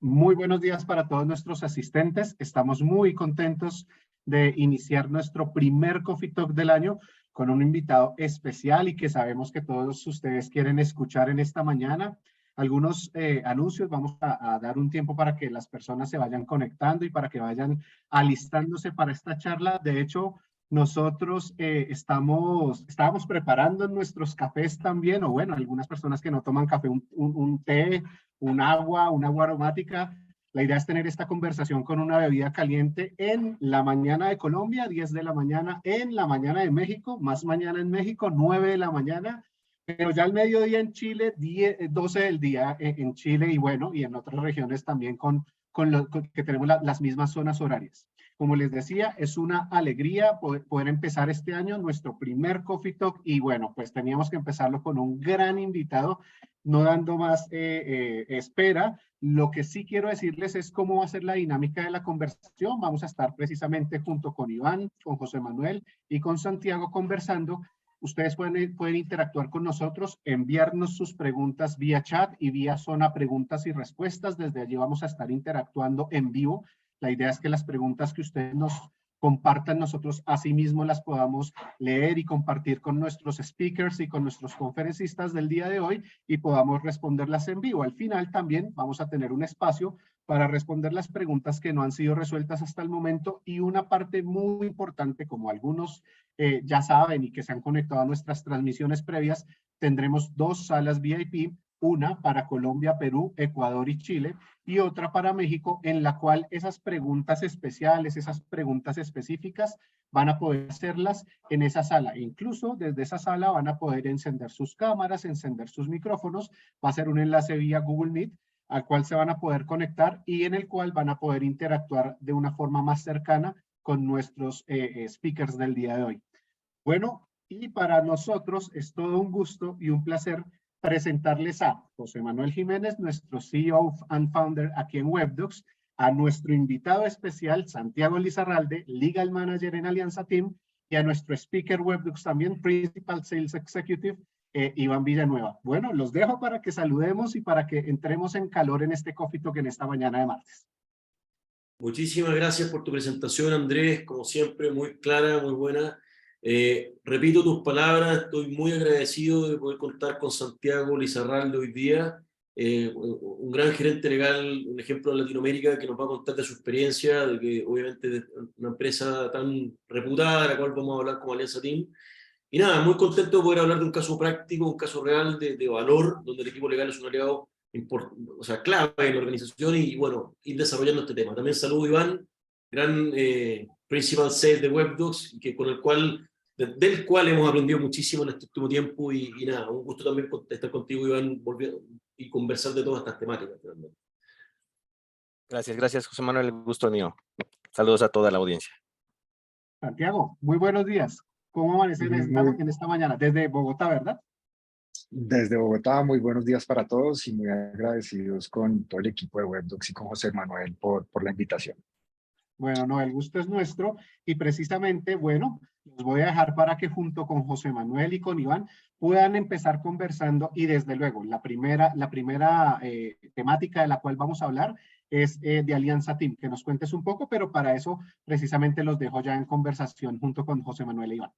Muy buenos días para todos nuestros asistentes. Estamos muy contentos de iniciar nuestro primer Coffee Talk del año con un invitado especial y que sabemos que todos ustedes quieren escuchar en esta mañana. Algunos anuncios, vamos a dar un tiempo para que las personas se vayan conectando y para que vayan alistándose para esta charla. De hecho, nosotros estábamos preparando nuestros cafés también, o bueno, algunas personas que no toman café, un té, un agua aromática. La idea es tener esta conversación con una bebida caliente en la mañana de Colombia, 10 de la mañana, en la mañana de México, más mañana en México, 9 de la mañana, pero ya al mediodía en Chile, 12 del día en Chile y bueno, y en otras regiones también que tenemos las mismas zonas horarias. Como les decía, es una alegría poder empezar este año nuestro primer Coffee Talk y bueno, pues teníamos que empezarlo con un gran invitado, no dando más espera. Lo que sí quiero decirles es cómo va a ser la dinámica de la conversación. Vamos a estar precisamente junto con Iván, con José Manuel y con Santiago conversando. Ustedes pueden interactuar con nosotros, enviarnos sus preguntas vía chat y vía zona preguntas y respuestas. Desde allí vamos a estar interactuando en vivo. La idea es que las preguntas que ustedes nos compartan, nosotros asimismo las podamos leer y compartir con nuestros speakers y con nuestros conferencistas del día de hoy y podamos responderlas en vivo. Al final también vamos a tener un espacio para responder las preguntas que no han sido resueltas hasta el momento y una parte muy importante, como algunos ya saben y que se han conectado a nuestras transmisiones previas, tendremos dos salas VIP, una para Colombia, Perú, Ecuador y Chile, y otra para México, en la cual esas preguntas especiales, esas preguntas específicas, van a poder hacerlas en esa sala. Incluso desde esa sala van a poder encender sus cámaras, encender sus micrófonos, va a ser un enlace vía Google Meet, al cual se van a poder conectar y en el cual van a poder interactuar de una forma más cercana con nuestros speakers del día de hoy. Bueno, y para nosotros es todo un gusto y un placer presentarles a José Manuel Jiménez, nuestro CEO and Founder aquí en WebDocs, a nuestro invitado especial, Santiago Lizarralde, Legal Manager en Alianza Team, y a nuestro speaker WebDocs también, Principal Sales Executive, Iván Villanueva. Bueno, los dejo para que saludemos y para que entremos en calor en este Coffee Talk en esta mañana de martes. Muchísimas gracias por tu presentación, Andrés, como siempre, muy clara, muy buena. Repito tus palabras, estoy muy agradecido de poder contar con Santiago Lizarralde hoy día, un gran gerente legal, un ejemplo en Latinoamérica que nos va a contar de su experiencia, de que obviamente es una empresa tan reputada, de la cual vamos a hablar como Alianza Team. Y nada, muy contento de poder hablar de un caso práctico, un caso real de valor, donde el equipo legal es un aliado o sea, clave en la organización y bueno, ir desarrollando este tema. También saludo a Iván, gran Principal Sales de WebDocs, del cual hemos aprendido muchísimo en este último tiempo y nada, un gusto también estar contigo, Iván, y conversar de todas estas temáticas. Gracias, José Manuel, el gusto es mío. Saludos a toda la audiencia. Santiago, muy buenos días. ¿Cómo amanecen en esta mañana? Desde Bogotá, ¿verdad? Desde Bogotá, muy buenos días para todos y muy agradecidos con todo el equipo de WebDocs y con José Manuel por la invitación. Bueno, no, el gusto es nuestro y precisamente, bueno, los voy a dejar para que junto con José Manuel y con Iván puedan empezar conversando y desde luego la primera temática de la cual vamos a hablar es de Alianza Team, que nos cuentes un poco, pero para eso precisamente los dejo ya en conversación junto con José Manuel e Iván.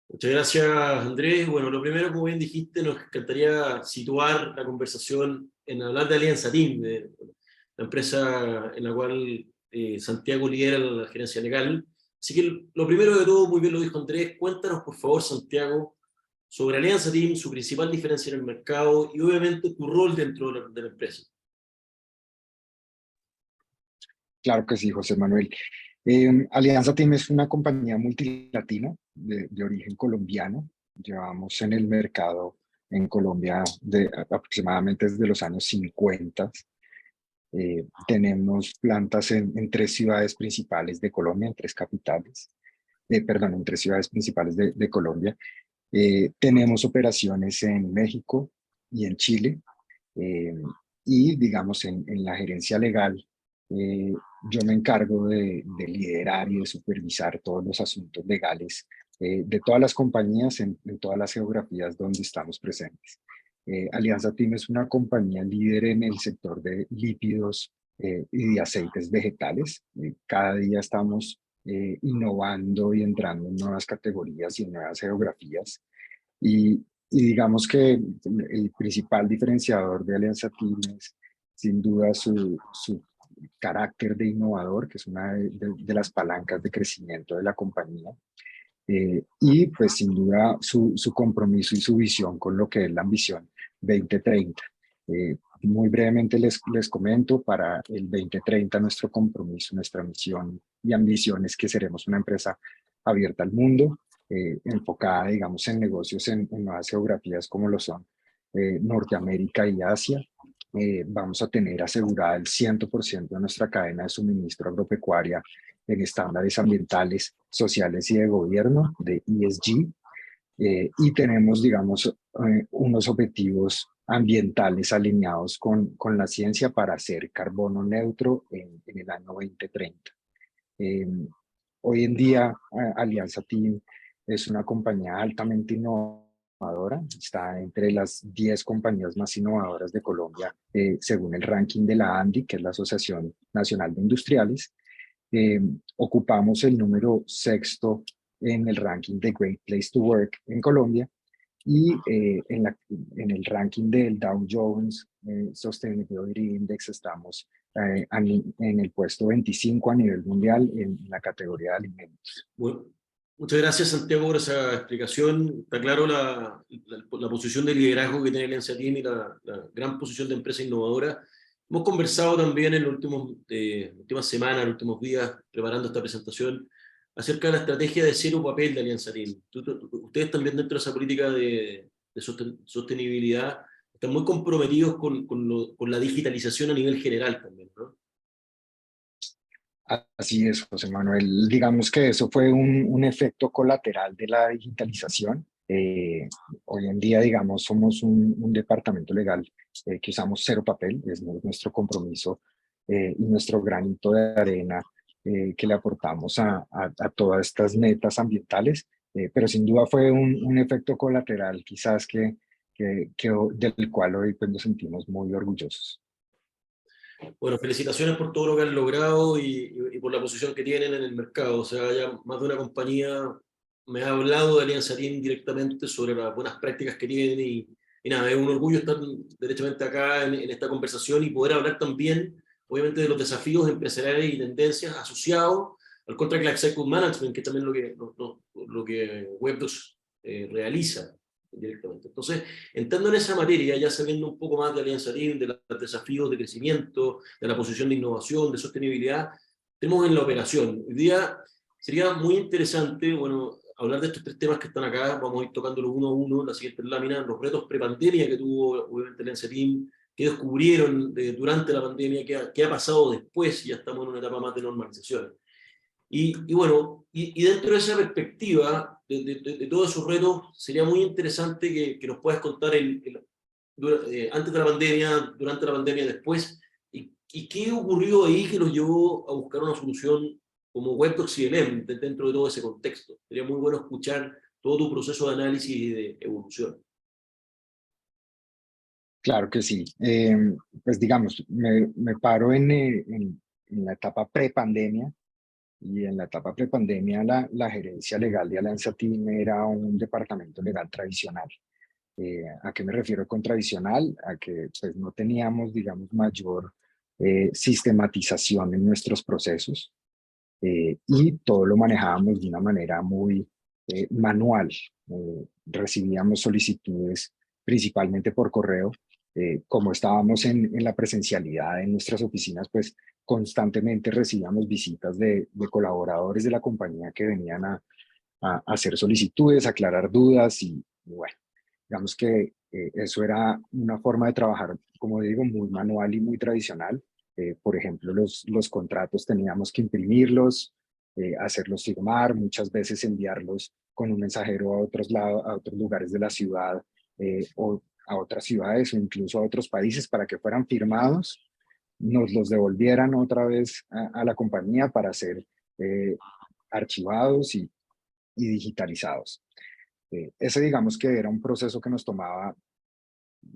Muchas gracias, Andrés. Bueno, lo primero, como bien dijiste, nos encantaría situar la conversación en hablar de Alianza Team, de la empresa en la cual Santiago lidera la gerencia legal. Así que lo primero de todo, muy bien lo dijo Andrés, cuéntanos por favor, Santiago, sobre Alianza Team, su principal diferencia en el mercado y obviamente tu rol dentro de la empresa. Claro que sí, José Manuel. Alianza Team es una compañía multilatina de origen colombiano. Llevamos en el mercado en Colombia aproximadamente desde los años 50. Tenemos plantas en 3 ciudades principales de Colombia, en 3 capitales, en 3 ciudades principales de Colombia. Tenemos operaciones en México y en Chile. Y digamos en la gerencia legal, yo me encargo de liderar y de supervisar todos los asuntos legales de todas las compañías en todas las geografías donde estamos presentes. Alianza Team es una compañía líder en el sector de lípidos y de aceites vegetales. Cada día estamos innovando y entrando en nuevas categorías y en nuevas geografías. Y digamos que el principal diferenciador de Alianza Team es sin duda su carácter de innovador, que es una de las palancas de crecimiento de la compañía. Y pues sin duda su compromiso y su visión con lo que es la ambición 2030. Muy brevemente les comento, para el 2030 nuestro compromiso, nuestra misión y ambición es que seremos una empresa abierta al mundo, enfocada, digamos, en negocios en nuevas geografías como lo son Norteamérica y Asia. Vamos a tener asegurada el 100% de nuestra cadena de suministro agropecuaria en estándares ambientales, sociales y de gobierno, de ESG, y tenemos, digamos, unos objetivos ambientales alineados con la ciencia para ser carbono neutro en el año 2030. Hoy en día, Alianza Team es una compañía altamente innovadora, está entre las 10 compañías más innovadoras de Colombia, según el ranking de la ANDI, que es la Asociación Nacional de Industriales. Ocupamos el número 6º en el ranking de Great Place to Work en Colombia, y en el ranking del Dow Jones Sustainability Index estamos en el puesto 25 a nivel mundial en la categoría de alimentos. Bueno, muchas gracias, Santiago, por esa explicación. Está claro la posición de liderazgo que tiene Alianza Team y la gran posición de empresa innovadora. Hemos conversado también en las últimas semanas, en los últimos días, preparando esta presentación, acerca de la estrategia de cero papel de Alianza Team. Ustedes también, dentro de esa política de sostenibilidad, están muy comprometidos con la digitalización a nivel general también, ¿no? Así es, José Manuel. Digamos que eso fue un efecto colateral de la digitalización. Hoy en día, digamos, somos un departamento legal que usamos cero papel, es nuestro compromiso y nuestro granito de arena que le aportamos a todas estas metas ambientales, pero sin duda fue un efecto colateral quizás del cual hoy pues, nos sentimos muy orgullosos. Bueno, felicitaciones por todo lo que han logrado y por la posición que tienen en el mercado. O sea, ya más de una compañía me ha hablado de Alianza Team directamente sobre las buenas prácticas que tienen y nada, es un orgullo estar derechamente acá en esta conversación y poder hablar también, obviamente, de los desafíos empresariales y tendencias asociados al Contract Lifecycle Management, que es también lo que Webdocs realiza directamente. Entonces, entrando en esa materia, ya sabiendo un poco más de Alianza Team, de los desafíos de crecimiento, de la posición de innovación, de sostenibilidad, tenemos en la operación. Hoy día sería muy interesante, bueno, hablar de estos tres temas que están acá, vamos a ir tocándolos uno a uno, la siguiente lámina, los retos prepandemia que tuvo, obviamente, Alianza Team, qué descubrieron durante la pandemia, qué ha pasado después, ya estamos en una etapa más de normalización. Y bueno, dentro de esa perspectiva, de todos esos retos, sería muy interesante que nos puedas contar antes de la pandemia, durante la pandemia, después, y qué ocurrió ahí que los llevó a buscar una solución como Webdocs y CLM dentro de todo ese contexto. Sería muy bueno escuchar todo tu proceso de análisis y de evolución. Claro que sí. Pues digamos, me paro en la etapa prepandemia. Y en la etapa prepandemia, la gerencia legal de Alianza Team era un departamento legal tradicional. ¿A qué me refiero con tradicional? A que pues, no teníamos, digamos, mayor sistematización en nuestros procesos y todo lo manejábamos de una manera muy manual. Recibíamos solicitudes principalmente por correo. Como estábamos en la presencialidad en nuestras oficinas, pues constantemente recibíamos visitas de colaboradores de la compañía que venían a hacer solicitudes, aclarar dudas y bueno, digamos que eso era una forma de trabajar, como digo, muy manual y muy tradicional. Por ejemplo, los contratos teníamos que imprimirlos, hacerlos firmar, muchas veces enviarlos con un mensajero a otros lados, a otros lugares de la ciudad o a otras ciudades o incluso a otros países para que fueran firmados, nos los devolvieran otra vez a la compañía para ser archivados y digitalizados. Ese digamos que era un proceso que nos tomaba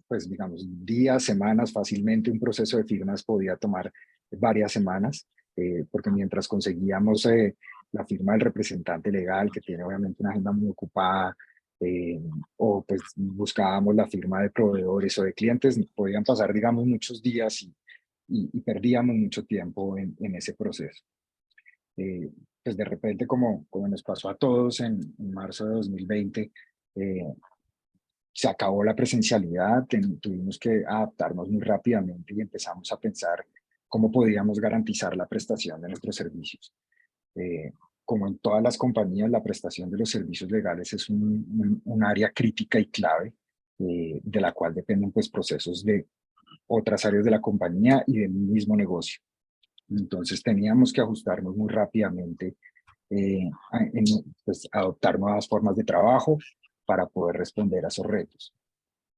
pues digamos, días, semanas, fácilmente un proceso de firmas podía tomar varias semanas, porque mientras conseguíamos la firma del representante legal, que tiene obviamente una agenda muy ocupada, o pues buscábamos la firma de proveedores o de clientes, podían pasar, digamos, muchos días y perdíamos mucho tiempo en ese proceso. Pues de repente, como nos pasó a todos en marzo de 2020, se acabó la presencialidad, tuvimos que adaptarnos muy rápidamente y empezamos a pensar cómo podíamos garantizar la prestación de nuestros servicios. Como en todas las compañías, la prestación de los servicios legales es un área crítica y clave, de la cual dependen pues procesos de otras áreas de la compañía y del mismo negocio. Entonces teníamos que ajustarnos muy rápidamente, pues, adoptar nuevas formas de trabajo para poder responder a esos retos.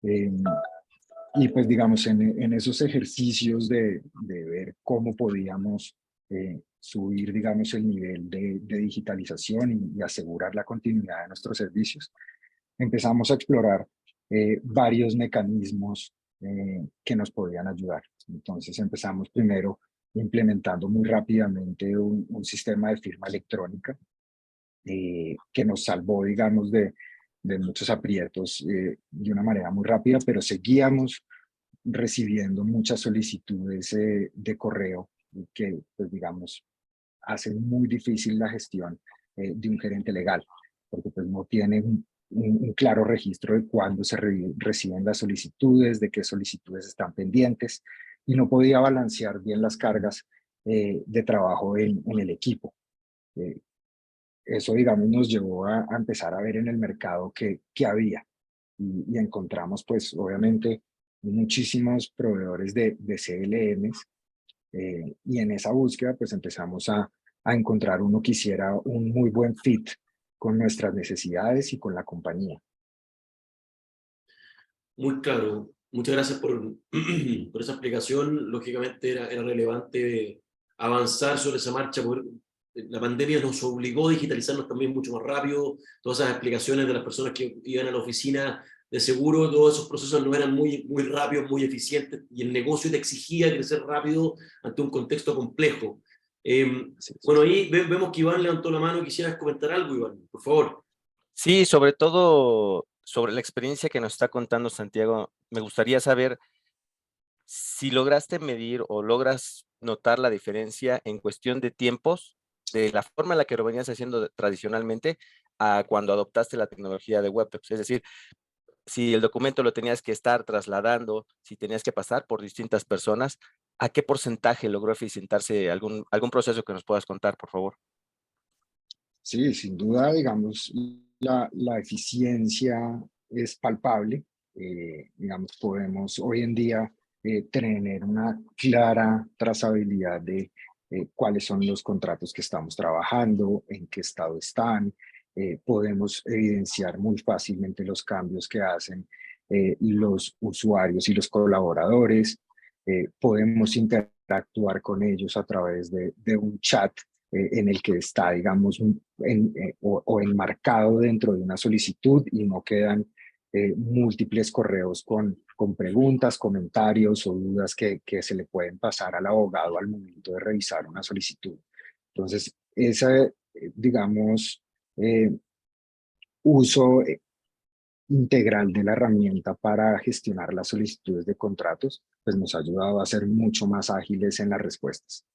Y pues digamos, en esos ejercicios de ver cómo podíamos subir, digamos, el nivel de digitalización y asegurar la continuidad de nuestros servicios, empezamos a explorar varios mecanismos que nos podían ayudar. Entonces empezamos primero implementando muy rápidamente un sistema de firma electrónica que nos salvó, digamos, de muchos aprietos de una manera muy rápida, pero seguíamos recibiendo muchas solicitudes de correo que, pues, digamos, hacen muy difícil la gestión de un gerente legal, porque pues no tiene un claro registro de cuándo se reciben las solicitudes, de qué solicitudes están pendientes, y no podía balancear bien las cargas de trabajo en el equipo. Eso, digamos, nos llevó a empezar a ver en el mercado qué había, y encontramos, pues, obviamente, muchísimos proveedores de CLMs, y en esa búsqueda, pues, empezamos a encontrar uno que hiciera un muy buen fit con nuestras necesidades y con la compañía. Muy claro. Muchas gracias por esa explicación. Lógicamente era relevante avanzar sobre esa marcha, porque la pandemia nos obligó a digitalizarnos también mucho más rápido. Todas esas explicaciones de las personas que iban a la oficina de seguro, todos esos procesos no eran muy rápidos, muy eficientes, y el negocio te exigía crecer rápido ante un contexto complejo. Bueno, ahí vemos que Iván levantó la mano. ¿Quisieras comentar algo, Iván? Por favor. Sí, sobre todo sobre la experiencia que nos está contando Santiago, me gustaría saber si lograste medir o logras notar la diferencia en cuestión de tiempos, de la forma en la que lo venías haciendo tradicionalmente a cuando adoptaste la tecnología de WebEx. Es decir, si el documento lo tenías que estar trasladando, si tenías que pasar por distintas personas, ¿a qué porcentaje logró eficientarse algún proceso que nos puedas contar, por favor? Sí, sin duda, digamos, la eficiencia es palpable. Digamos, podemos hoy en día tener una clara trazabilidad de cuáles son los contratos que estamos trabajando, en qué estado están. Podemos evidenciar muy fácilmente los cambios que hacen los usuarios y los colaboradores. Podemos interactuar con ellos a través de un chat en el que está, digamos, o enmarcado dentro de una solicitud, y no quedan múltiples correos con preguntas, comentarios o dudas que se le pueden pasar al abogado al momento de revisar una solicitud. Entonces, ese, digamos, uso integral de la herramienta para gestionar las solicitudes de contratos, pues nos ha ayudado a ser mucho más ágiles en las respuestas.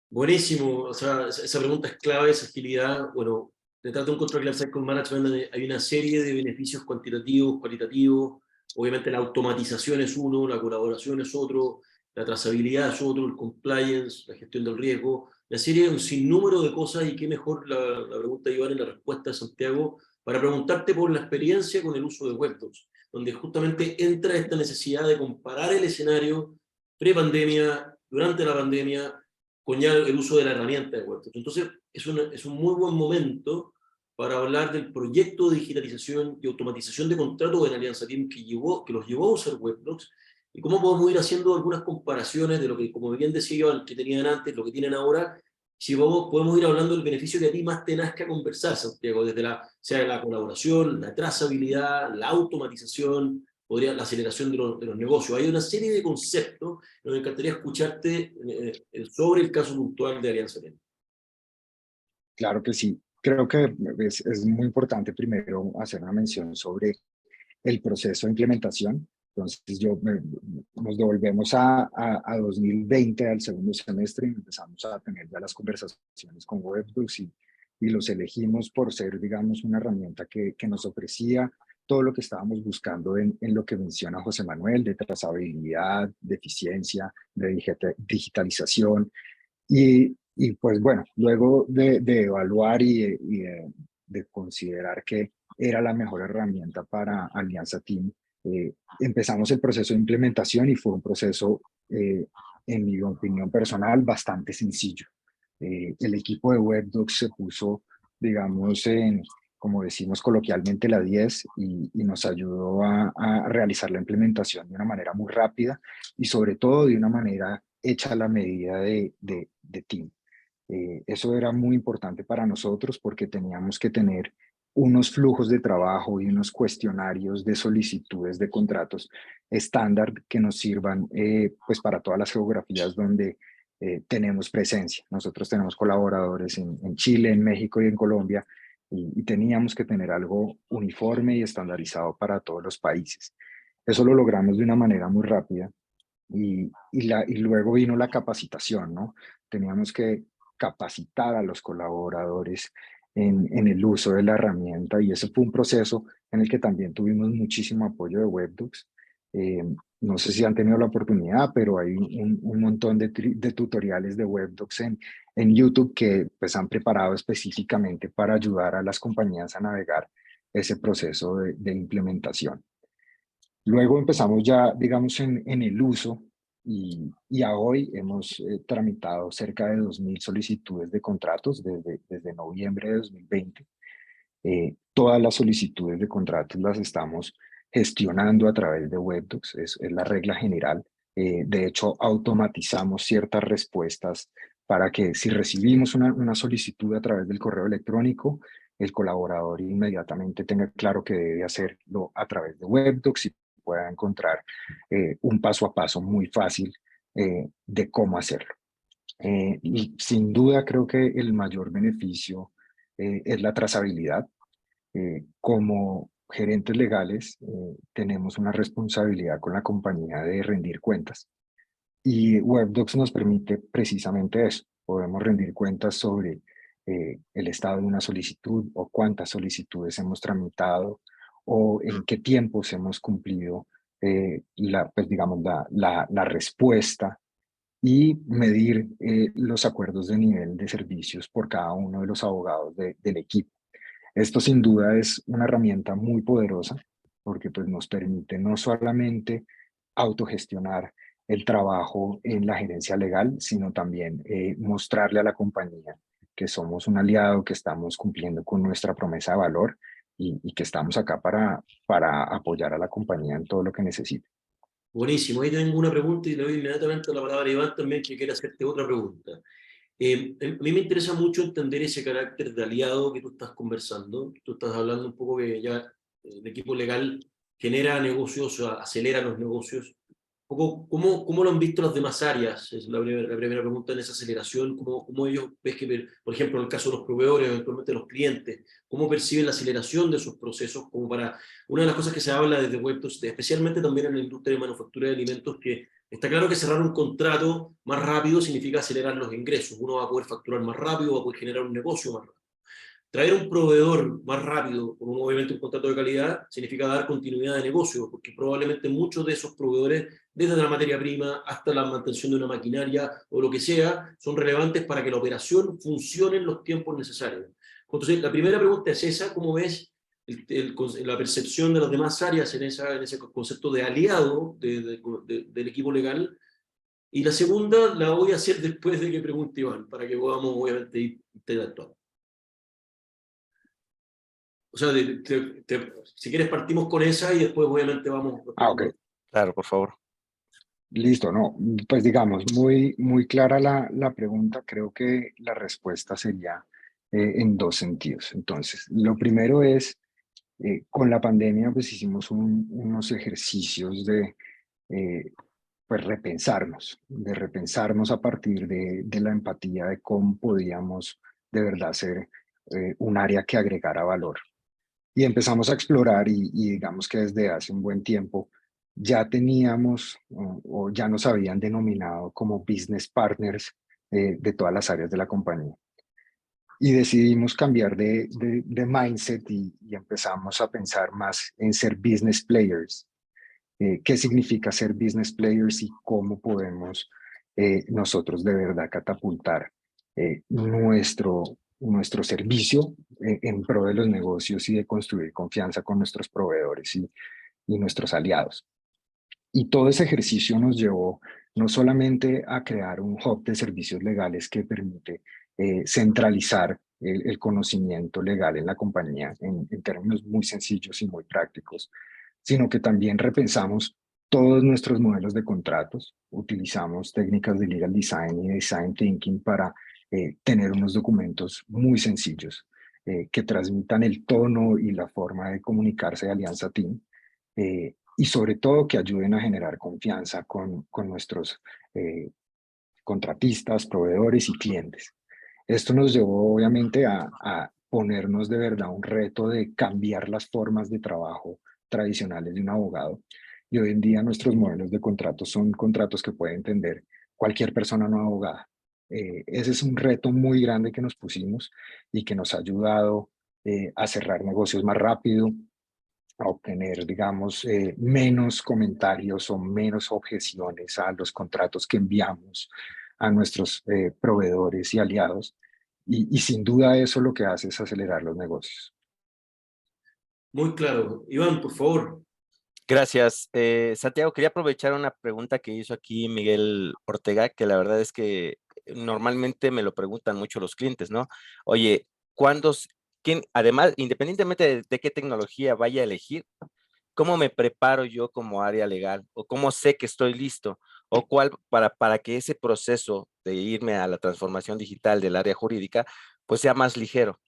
Buenísimo. O sea, esa pregunta es clave, esa agilidad. Bueno, detrás de un Contract Lifecycle Management hay una serie de beneficios cuantitativos, cualitativos. Obviamente la automatización es uno, la colaboración es otro, la trazabilidad es otro, el compliance, la gestión del riesgo, la serie, un sinnúmero de cosas. Y qué mejor la pregunta de Iván y la respuesta de Santiago para preguntarte por la experiencia con el uso de WebDocs, donde justamente entra esta necesidad de comparar el escenario pre-pandemia, durante la pandemia, con ya el uso de la herramienta de WebDocs. Entonces, es un muy buen momento para hablar del proyecto de digitalización y automatización de contratos en Alianza Team que los llevó a usar WebDocs, y cómo podemos ir haciendo algunas comparaciones de lo que, como bien decía yo, que tenían antes, lo que tienen ahora. Si podemos ir hablando del beneficio que a ti más te nazca conversar, Santiago, desde sea la colaboración, la trazabilidad, la automatización, la aceleración de los negocios. Hay una serie de conceptos, nos encantaría escucharte sobre el caso puntual de Alianza Lema. Claro que sí. Creo que es muy importante primero hacer una mención sobre el proceso de implementación. Entonces, nos devolvemos a 2020, al segundo semestre, y empezamos a tener ya las conversaciones con Webdocs y los elegimos por ser, digamos, una herramienta que nos ofrecía todo lo que estábamos buscando en lo que menciona José Manuel, de trazabilidad, de eficiencia, de digitalización. Y pues bueno, luego de evaluar y de considerar que era la mejor herramienta para Alianza Team, empezamos el proceso de implementación y fue un proceso, en mi opinión personal, bastante sencillo. El equipo de Webdocs se puso, digamos, como decimos coloquialmente, la 10 y nos ayudó a realizar la implementación de una manera muy rápida y sobre todo de una manera hecha a la medida de Team. Eso era muy importante para nosotros porque teníamos que tener unos flujos de trabajo y unos cuestionarios de solicitudes de contratos estándar que nos sirvan pues para todas las geografías donde tenemos presencia. Nosotros tenemos colaboradores en Chile, en México y en Colombia y teníamos que tener algo uniforme y estandarizado para todos los países. Eso lo logramos de una manera muy rápida y luego vino la capacitación, ¿no? Teníamos que capacitar a los colaboradores en el uso de la herramienta y ese fue un proceso en el que también tuvimos muchísimo apoyo de Webdocs. No sé si han tenido la oportunidad, pero hay un montón de tutoriales de Webdocs en YouTube que pues han preparado específicamente para ayudar a las compañías a navegar ese proceso de implementación. Luego empezamos ya, digamos, en el uso y a hoy hemos tramitado cerca de 2.000 solicitudes de contratos desde noviembre de 2020. Todas las solicitudes de contratos las estamos gestionando a través de Webdocs, es la regla general. De hecho, automatizamos ciertas respuestas para que si recibimos una solicitud a través del correo electrónico, el colaborador inmediatamente tenga claro que debe hacerlo a través de Webdocs y pueda encontrar un paso a paso muy fácil de cómo hacerlo. Y sin duda creo que el mayor beneficio es la trazabilidad. Como gerentes legales tenemos una responsabilidad con la compañía de rendir cuentas y Webdocs nos permite precisamente eso. Podemos rendir cuentas sobre el estado de una solicitud o cuántas solicitudes hemos tramitado o en qué tiempos hemos cumplido pues digamos la respuesta y medir los acuerdos de nivel de servicios por cada uno de los abogados del equipo. Esto sin duda es una herramienta muy poderosa porque pues, nos permite no solamente autogestionar el trabajo en la gerencia legal, sino también mostrarle a la compañía que somos un aliado, que estamos cumpliendo con nuestra promesa de valor y que estamos acá para apoyar a la compañía en todo lo que necesite. Buenísimo, ahí tengo una pregunta y le doy inmediatamente la palabra a Iván también, que quiere hacerte otra pregunta. A mí me interesa mucho entender ese carácter de aliado que tú estás conversando. Tú estás hablando un poco que ya el equipo legal genera negocios, acelera los negocios. Un poco, ¿cómo lo han visto las demás áreas? Es la primera pregunta en esa aceleración. ¿Cómo ellos ves que, por ejemplo, en el caso de los proveedores, eventualmente los clientes, cómo perciben la aceleración de esos procesos? Como para una de las cosas que se habla desde Webdocs, especialmente también en la industria de manufactura de alimentos, que está claro que cerrar un contrato más rápido significa acelerar los ingresos. Uno va a poder facturar más rápido, va a poder generar un negocio más rápido. Traer un proveedor más rápido, con obviamente un contrato de calidad, significa dar continuidad de negocio, porque probablemente muchos de esos proveedores, desde la materia prima hasta la mantención de una maquinaria o lo que sea, son relevantes para que la operación funcione en los tiempos necesarios. Entonces, la primera pregunta es esa: ¿cómo ves la percepción de las demás áreas en ese concepto de aliado del equipo legal? Y la segunda la voy a hacer después de que pregunte Iván, para que podamos obviamente ir interactuando. O sea, si quieres partimos con esa y después obviamente vamos. Ok. Claro, por favor. Listo, no, pues digamos, muy clara la pregunta. Creo que la respuesta sería en dos sentidos. Entonces, lo primero es Con la pandemia pues hicimos unos ejercicios de pues de repensarnos a partir de la empatía de cómo podíamos de verdad ser un área que agregara valor. Y empezamos a explorar y digamos que desde hace un buen tiempo ya teníamos o ya nos habían denominado como business partners de todas las áreas de la compañía. Y decidimos cambiar de mindset y empezamos a pensar más en ser business players. ¿Qué significa ser business players y cómo podemos nosotros de verdad catapultar nuestro servicio en pro de los negocios y de construir confianza con nuestros proveedores y nuestros aliados? Y todo ese ejercicio nos llevó no solamente a crear un hub de servicios legales que permite centralizar el conocimiento legal en la compañía en términos muy sencillos y muy prácticos, sino que también repensamos todos nuestros modelos de contratos, utilizamos técnicas de legal design y design thinking para tener unos documentos muy sencillos que transmitan el tono y la forma de comunicarse de Alianza Team, y sobre todo que ayuden a generar confianza con nuestros contratistas, proveedores y clientes. Esto nos llevó obviamente a ponernos de verdad un reto de cambiar las formas de trabajo tradicionales de un abogado. Y hoy en día nuestros modelos de contratos son contratos que puede entender cualquier persona no abogada. Ese es un reto muy grande que nos pusimos y que nos ha ayudado a cerrar negocios más rápido, a obtener, digamos, menos comentarios o menos objeciones a los contratos que enviamos a nuestros proveedores y aliados. Y sin duda eso lo que hace es acelerar los negocios. Muy claro. Iván, por favor. Gracias. Santiago, quería aprovechar una pregunta que hizo aquí Miguel Ortega, que la verdad es que normalmente me lo preguntan mucho los clientes, ¿no? Oye, además, independientemente de qué tecnología vaya a elegir, ¿cómo me preparo yo como área legal? ¿O cómo sé que estoy listo? ¿O cuál para que ese proceso de irme a la transformación digital del área jurídica, pues sea más ligero?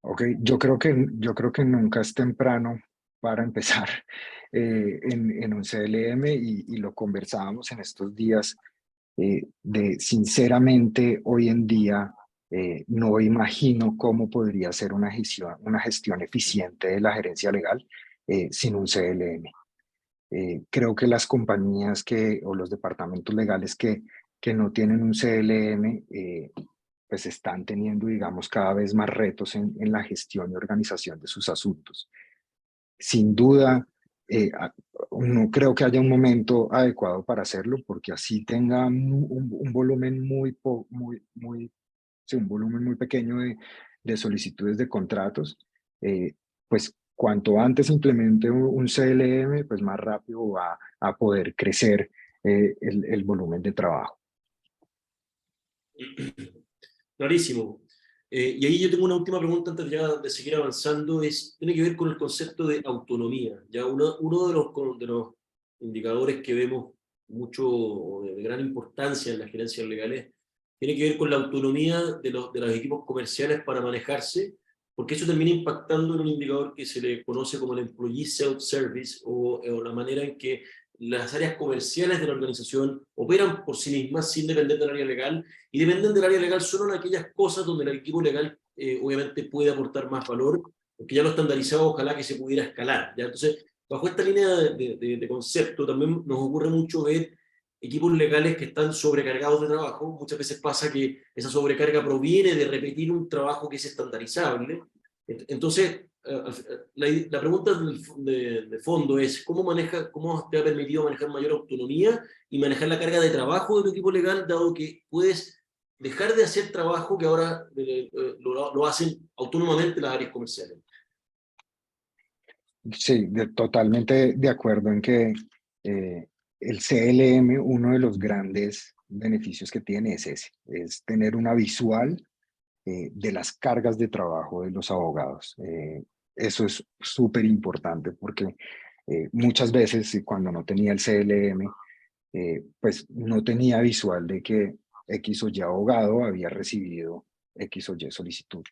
Ok, yo creo que nunca es temprano para empezar en un CLM y lo conversábamos en estos días. Sinceramente, hoy en día no imagino cómo podría ser una gestión eficiente de la gerencia legal sin un CLM. Creo que las compañías o los departamentos legales que no tienen un CLM, pues están teniendo, digamos, cada vez más retos en la gestión y organización de sus asuntos. Sin duda, no creo que haya un momento adecuado para hacerlo, porque así tenga un volumen sí, un volumen muy pequeño de solicitudes de contratos, pues cuanto antes implemente un CLM, pues más rápido va a poder crecer el volumen de trabajo. Clarísimo. Y ahí yo tengo una última pregunta antes de seguir avanzando, tiene que ver con el concepto de autonomía. Ya uno de los indicadores que vemos mucho de gran importancia en las gerencias legales tiene que ver con la autonomía de los equipos comerciales para manejarse, porque eso termina impactando en un indicador que se le conoce como el Employee Self-Service o la manera en que las áreas comerciales de la organización operan por sí mismas sin depender del área legal, y dependen del área legal solo en aquellas cosas donde el equipo legal obviamente puede aportar más valor, porque ya lo estandarizado ojalá que se pudiera escalar. ¿Ya? Entonces, bajo esta línea de concepto, también nos ocurre mucho ver equipos legales que están sobrecargados de trabajo. Muchas veces pasa que esa sobrecarga proviene de repetir un trabajo que es estandarizable. Entonces, la pregunta de fondo es, ¿cómo te ha permitido manejar mayor autonomía y manejar la carga de trabajo de tu equipo legal, dado que puedes dejar de hacer trabajo que ahora lo hacen autónomamente las áreas comerciales? Sí, totalmente de acuerdo en que el CLM, uno de los grandes beneficios que tiene es ese, es tener una visual de las cargas de trabajo de los abogados. Eso es súper importante porque muchas veces cuando no tenía el CLM, pues no tenía visual de que X o Y abogado había recibido X o Y solicitud.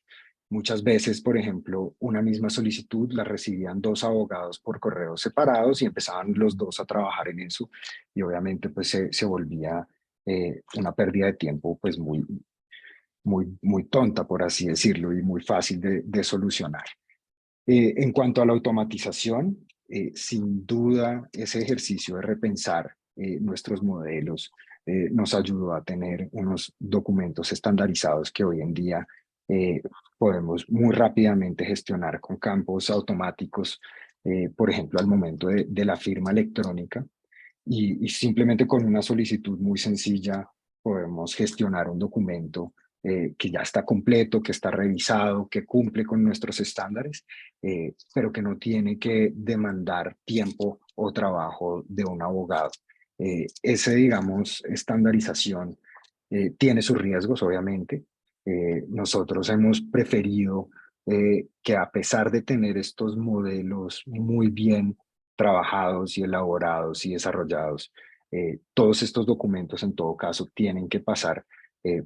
Muchas veces, por ejemplo, una misma solicitud la recibían 2 abogados por correos separados y empezaban los 2 a trabajar en eso, y obviamente pues se volvía una pérdida de tiempo pues muy tonta, por así decirlo, y muy fácil de solucionar. En cuanto a la automatización, sin duda ese ejercicio de repensar nuestros modelos nos ayudó a tener unos documentos estandarizados que hoy en día podemos muy rápidamente gestionar con campos automáticos, por ejemplo, al momento de la firma electrónica, y simplemente con una solicitud muy sencilla podemos gestionar un documento que ya está completo, que está revisado, que cumple con nuestros estándares, pero que no tiene que demandar tiempo o trabajo de un abogado. Digamos, estandarización tiene sus riesgos, obviamente. Nosotros hemos preferido que, a pesar de tener estos modelos muy bien trabajados y elaborados y desarrollados, todos estos documentos en todo caso tienen que pasar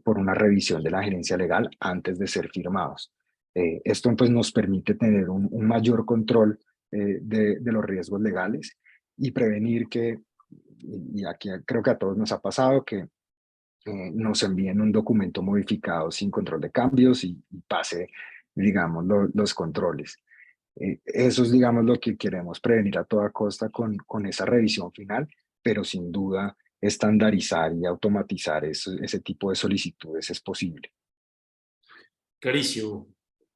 por una revisión de la gerencia legal antes de ser firmados. Esto pues nos permite tener un mayor control de los riesgos legales y prevenir que, y aquí creo que a todos nos ha pasado, que nos envíen un documento modificado sin control de cambios y pase, digamos, los controles. Eso es, digamos, lo que queremos prevenir a toda costa con esa revisión final, pero sin duda estandarizar y automatizar ese tipo de solicitudes es posible. Clarísimo.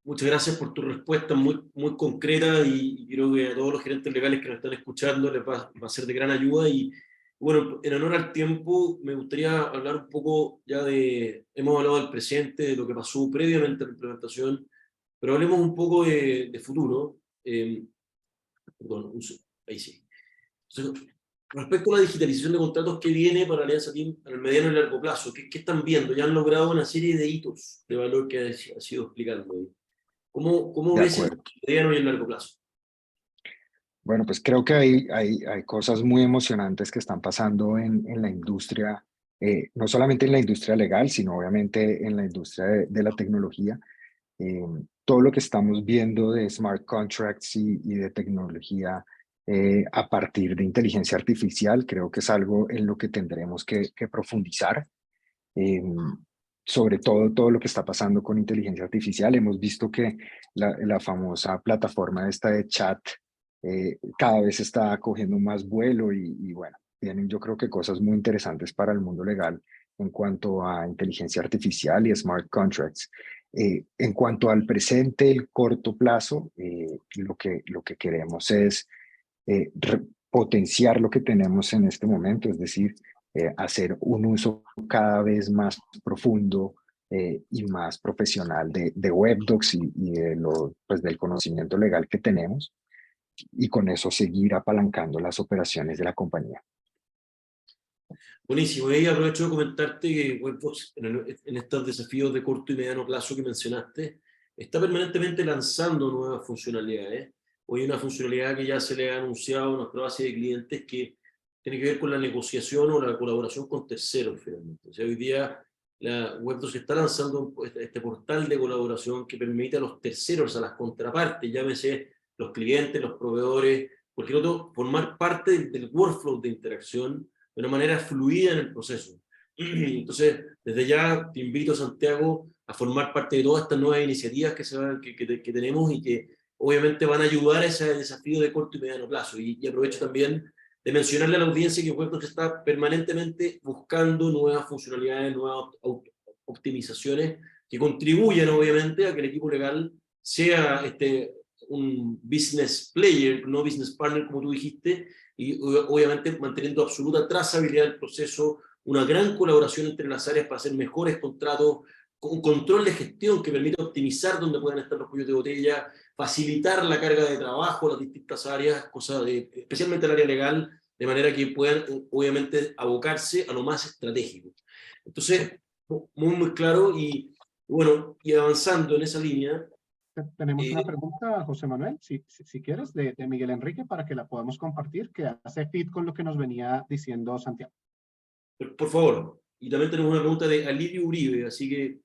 Muchas gracias por tu respuesta muy concreta y creo que a todos los gerentes legales que nos están escuchando les va a ser de gran ayuda. Y bueno, en honor al tiempo, me gustaría hablar un poco ya hemos hablado del presente, de lo que pasó previamente a la implementación, pero hablemos un poco de futuro. Perdón, ahí sí. Entonces, respecto a la digitalización de contratos, ¿qué viene para Alianza Team en el mediano y largo plazo? ¿Qué están viendo? Ya han logrado una serie de hitos de valor que ha sido explicando hoy. ¿Cómo De ves el acuerdo. mediano y el largo plazo? Bueno, pues creo que hay cosas muy emocionantes que están pasando en la industria, no solamente en la industria legal, sino obviamente en la industria de la tecnología. Todo lo que estamos viendo de smart contracts y de tecnología a partir de inteligencia artificial, creo que es algo en lo que tendremos que profundizar. Eh, Sobre todo lo que está pasando con inteligencia artificial. Hemos visto que la famosa plataforma esta de chat cada vez está cogiendo más vuelo y bueno, tienen yo creo que cosas muy interesantes para el mundo legal en cuanto a inteligencia artificial y smart contracts. En cuanto al presente, el corto plazo, lo que queremos es potenciar lo que tenemos en este momento, es decir, hacer un uso cada vez más profundo y más profesional de WebDocs pues del conocimiento legal que tenemos, y con eso seguir apalancando las operaciones de la compañía. Buenísimo. Y aprovecho de comentarte que Webbox, en estos desafíos de corto y mediano plazo que mencionaste, está permanentemente lanzando nuevas funcionalidades. Hoy hay una funcionalidad que ya se le ha anunciado a nuestra base de clientes que tiene que ver con la negociación o la colaboración con terceros, finalmente. O sea, hoy día la Webbox está lanzando este portal de colaboración que permite a los terceros, a las contrapartes, llámese los clientes, los proveedores, cualquier otro, formar parte del workflow de interacción de una manera fluida en el proceso. Entonces, desde ya te invito, Santiago, a formar parte de todas estas nuevas iniciativas que tenemos y que obviamente van a ayudar a ese desafío de corto y mediano plazo. Y aprovecho también de mencionarle a la audiencia que WebDocs está permanentemente buscando nuevas funcionalidades, nuevas optimizaciones que contribuyan obviamente a que el equipo legal sea un business player, no business partner como tú dijiste, y obviamente manteniendo absoluta trazabilidad del proceso, una gran colaboración entre las áreas para hacer mejores contratos, un control de gestión que permita optimizar dónde puedan estar los cuellos de botella, facilitar la carga de trabajo a las distintas áreas, especialmente el área legal, de manera que puedan obviamente abocarse a lo más estratégico. Entonces, muy claro y bueno, y avanzando en esa línea. Tenemos una pregunta, José Manuel, si quieres, de Miguel Enrique, para que la podamos compartir, que hace fit con lo que nos venía diciendo Santiago. Por favor. Y también tenemos una pregunta de Alirio Uribe, así que...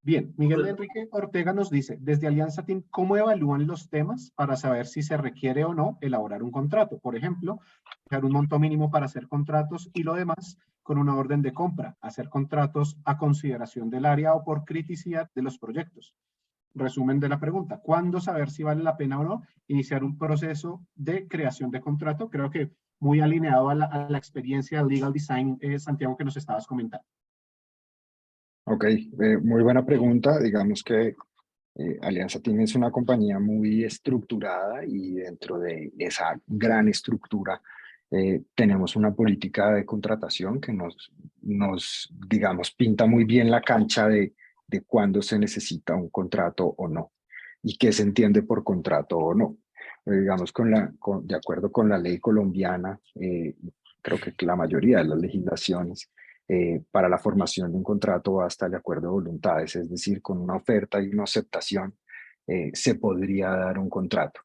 Bien, Miguel Enrique Ortega nos dice, desde Alianza Team, ¿cómo evalúan los temas para saber si se requiere o no elaborar un contrato? Por ejemplo, fijar un monto mínimo para hacer contratos y lo demás con una orden de compra, hacer contratos a consideración del área o por criticidad de los proyectos. Resumen de la pregunta, ¿cuándo saber si vale la pena o no iniciar un proceso de creación de contrato? Creo que muy alineado a la experiencia del legal design, Santiago, que nos estabas comentando. Ok, muy buena pregunta. Digamos que Alianza Team es una compañía muy estructurada y dentro de esa gran estructura tenemos una política de contratación que digamos, pinta muy bien la cancha de cuándo se necesita un contrato o no y qué se entiende por contrato o no. Digamos, de acuerdo con la ley colombiana, creo que la mayoría de las legislaciones, para la formación de un contrato basta el acuerdo de voluntades, es decir, con una oferta y una aceptación se podría dar un contrato.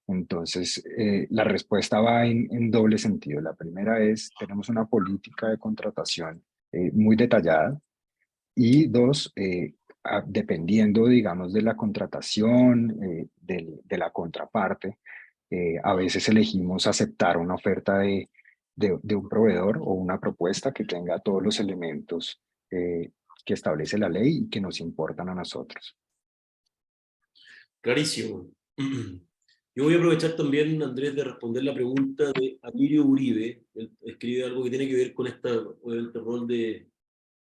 Entonces, la respuesta va en doble sentido. La primera es, tenemos una política de contratación muy detallada y dos, dependiendo, digamos, de la contratación, de la contraparte, a veces elegimos aceptar una oferta de un proveedor o una propuesta que tenga todos los elementos que establece la ley y que nos importan a nosotros. Clarísimo. Yo voy a aprovechar también, Andrés, de responder la pregunta de Amirio Uribe. Él escribe algo que tiene que ver con este rol del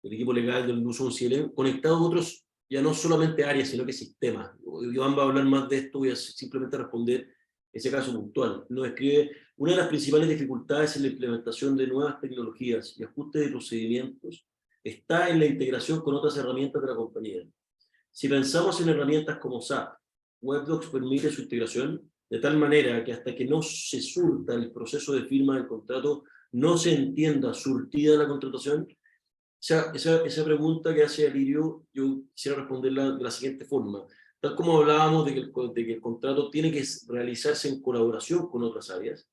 equipo legal del uso de conectado a otros, ya no solamente áreas, sino que sistemas. Iván va a hablar más de esto, voy a simplemente responder ese caso puntual. Nos escribe, una de las principales dificultades en la implementación de nuevas tecnologías y ajustes de procedimientos está en la integración con otras herramientas de la compañía. Si pensamos en herramientas como SAP, Webdocs permite su integración de tal manera que hasta que no se surta el proceso de firma del contrato, no se entienda surtida la contratación. Esa pregunta que hace Alirio, yo quisiera responderla de la siguiente forma. Tal como hablábamos de que el contrato tiene que realizarse en colaboración con otras áreas,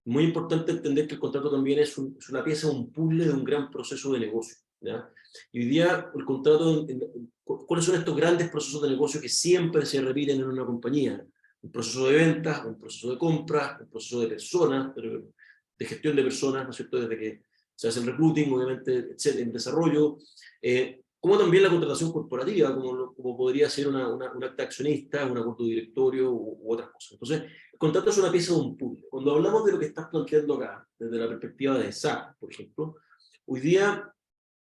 muy importante entender que el contrato también es una pieza, un puzzle de un gran proceso de negocio, ¿ya? Y hoy día el contrato, ¿cuáles son estos grandes procesos de negocio que siempre se repiten en una compañía? Un proceso de ventas, un proceso de compras, un proceso de personas, de gestión de personas, ¿no es cierto? Desde que se hace el recruiting, obviamente, etcétera, en desarrollo, como también la contratación corporativa, como podría ser un acta accionista, un acuerdo directorio u otras cosas. Entonces, el contrato es una pieza de un puzzle. Cuando hablamos de lo que estás planteando acá, desde la perspectiva de SAP, por ejemplo, hoy día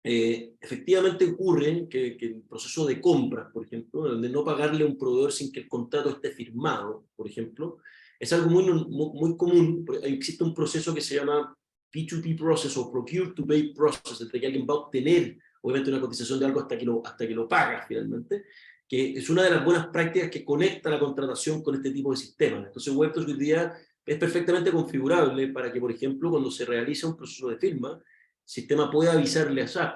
efectivamente ocurre que el proceso de compras, por ejemplo, donde no pagarle a un proveedor sin que el contrato esté firmado, por ejemplo, es algo muy común. Existe un proceso que se llama P2P process o Procure to Pay process, entre que alguien va a obtener, obviamente, una cotización de algo hasta que lo paga finalmente, que es una de las buenas prácticas que conecta la contratación con este tipo de sistemas. Entonces, Webdocs hoy día es perfectamente configurable para que, por ejemplo, cuando se realiza un proceso de firma, el sistema pueda avisarle a SAP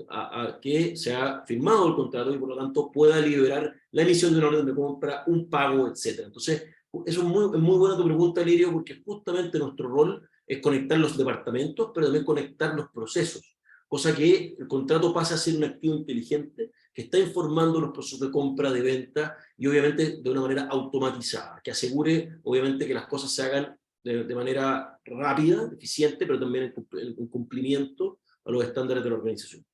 a que se ha firmado el contrato y, por lo tanto, pueda liberar la emisión de una orden de compra, un pago, etc. Entonces, eso es muy buena tu pregunta, Lirio, porque justamente nuestro rol es conectar los departamentos, pero también conectar los procesos, cosa que el contrato pasa a ser un activo inteligente que está informando los procesos de compra, de venta, y obviamente de una manera automatizada, que asegure obviamente que las cosas se hagan de manera rápida, eficiente, pero también en cumplimiento a los estándares de la organización.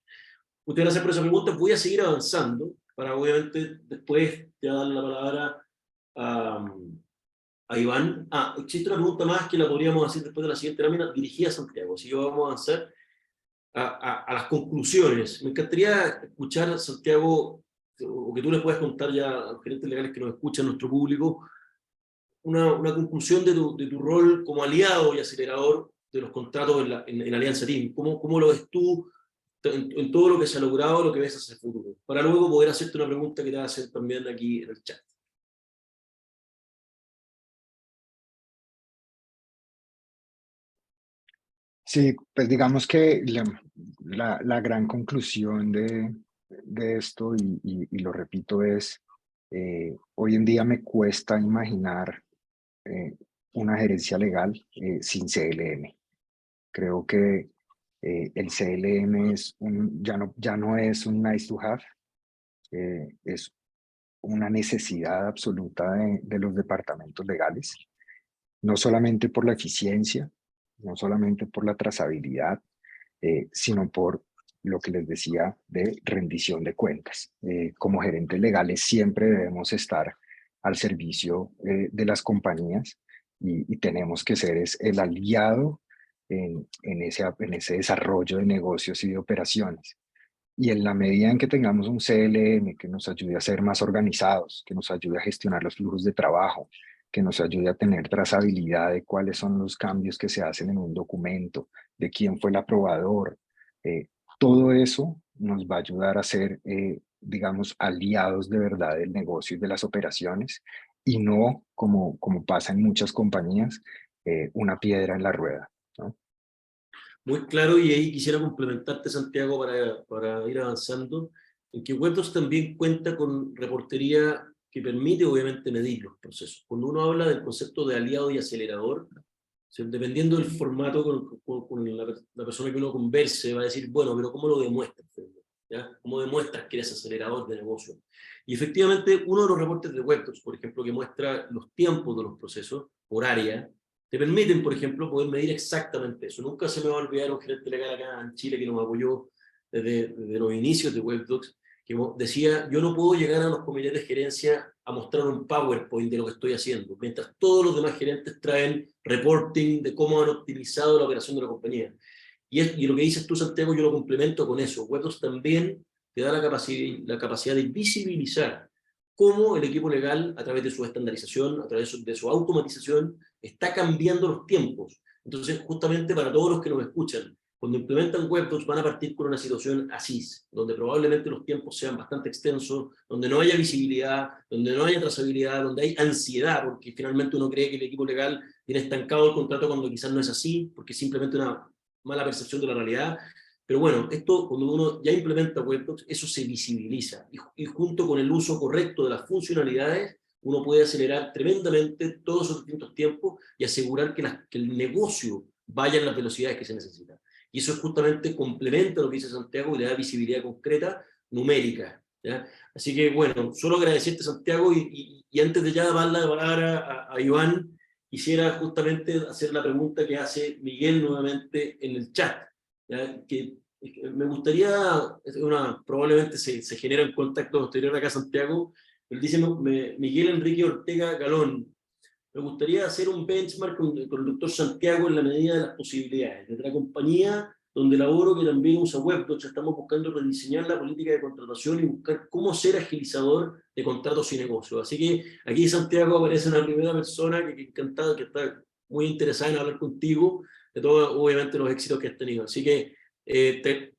Muchas gracias por esa pregunta. Voy a seguir avanzando para obviamente después ya darle la palabra a Iván. Existe una pregunta más que la podríamos hacer después de la siguiente lámina, dirigida a Santiago. Así que vamos a avanzar a las conclusiones. Me encantaría escuchar, Santiago, o que tú les puedas contar ya a los gerentes legales que nos escuchan, a nuestro público, una conclusión de tu rol como aliado y acelerador de los contratos en Alianza Team. ¿Cómo lo ves tú en todo lo que se ha logrado, lo que ves hacia el futuro? Para luego poder hacerte una pregunta que te va a hacer también aquí en el chat. Sí, pues digamos que la gran conclusión de esto, y lo repito, es hoy en día me cuesta imaginar una gerencia legal sin CLM. Creo que el CLM ya no es un nice to have, es una necesidad absoluta de los departamentos legales, no solamente por la eficiencia, no solamente por la trazabilidad, sino por lo que les decía de rendición de cuentas. Como gerentes legales siempre debemos estar al servicio de las compañías y tenemos que ser el aliado en ese desarrollo de negocios y de operaciones. Y en la medida en que tengamos un CLM que nos ayude a ser más organizados, que nos ayude a gestionar los flujos de trabajo, que nos ayude a tener trazabilidad de cuáles son los cambios que se hacen en un documento, de quién fue el aprobador, todo eso nos va a ayudar a ser, digamos, aliados de verdad del negocio y de las operaciones, y no, como pasa en muchas compañías, una piedra en la rueda, ¿no? Muy claro, y ahí quisiera complementarte, Santiago, para ir avanzando, en que Webdocs también cuenta con reportería que permite obviamente medir los procesos. Cuando uno habla del concepto de aliado y acelerador, dependiendo del formato con la persona que uno converse, va a decir, bueno, pero ¿cómo lo demuestras? ¿Ya? ¿Cómo demuestras que eres acelerador de negocio? Y efectivamente, uno de los reportes de Webdocs, por ejemplo, que muestra los tiempos de los procesos por área, te permiten, por ejemplo, poder medir exactamente eso. Nunca se me va a olvidar un gerente legal acá en Chile que nos apoyó desde los inicios de Webdocs, que decía, yo no puedo llegar a los comités de gerencia a mostrar un PowerPoint de lo que estoy haciendo, mientras todos los demás gerentes traen reporting de cómo han optimizado la operación de la compañía. Y lo que dices tú, Santiago, yo lo complemento con eso. Webdocs también te da la capacidad de visibilizar cómo el equipo legal, a través de su estandarización, a través de su automatización, está cambiando los tiempos. Entonces, justamente para todos los que nos escuchan, cuando implementan Webdocs van a partir con una situación así, donde probablemente los tiempos sean bastante extensos, donde no haya visibilidad, donde no haya trazabilidad, donde hay ansiedad, porque finalmente uno cree que el equipo legal tiene estancado el contrato cuando quizás no es así, porque es simplemente una mala percepción de la realidad. Pero bueno, esto cuando uno ya implementa Webdocs, eso se visibiliza, y junto con el uso correcto de las funcionalidades, uno puede acelerar tremendamente todos esos distintos tiempos y asegurar que el negocio vaya en las velocidades que se necesitan. Y eso justamente complementa lo que dice Santiago y le da visibilidad concreta, numérica, ¿ya? Así que bueno, solo agradecerte, Santiago, y antes de ya dar la palabra a Iván, quisiera justamente hacer la pregunta que hace Miguel nuevamente en el chat, ¿ya? Que me gustaría, probablemente se genera un contacto posterior acá, Santiago. Él dice, Miguel Enrique Ortega Galón, me gustaría hacer un benchmark con el doctor Santiago en la medida de las posibilidades. Desde la compañía donde laboro, que también usa Webdocs, estamos buscando rediseñar la política de contratación y buscar cómo ser agilizador de contratos y negocios. Así que aquí Santiago aparece una primera persona que encantada, que está muy interesada en hablar contigo de todos, obviamente, los éxitos que has tenido. Así que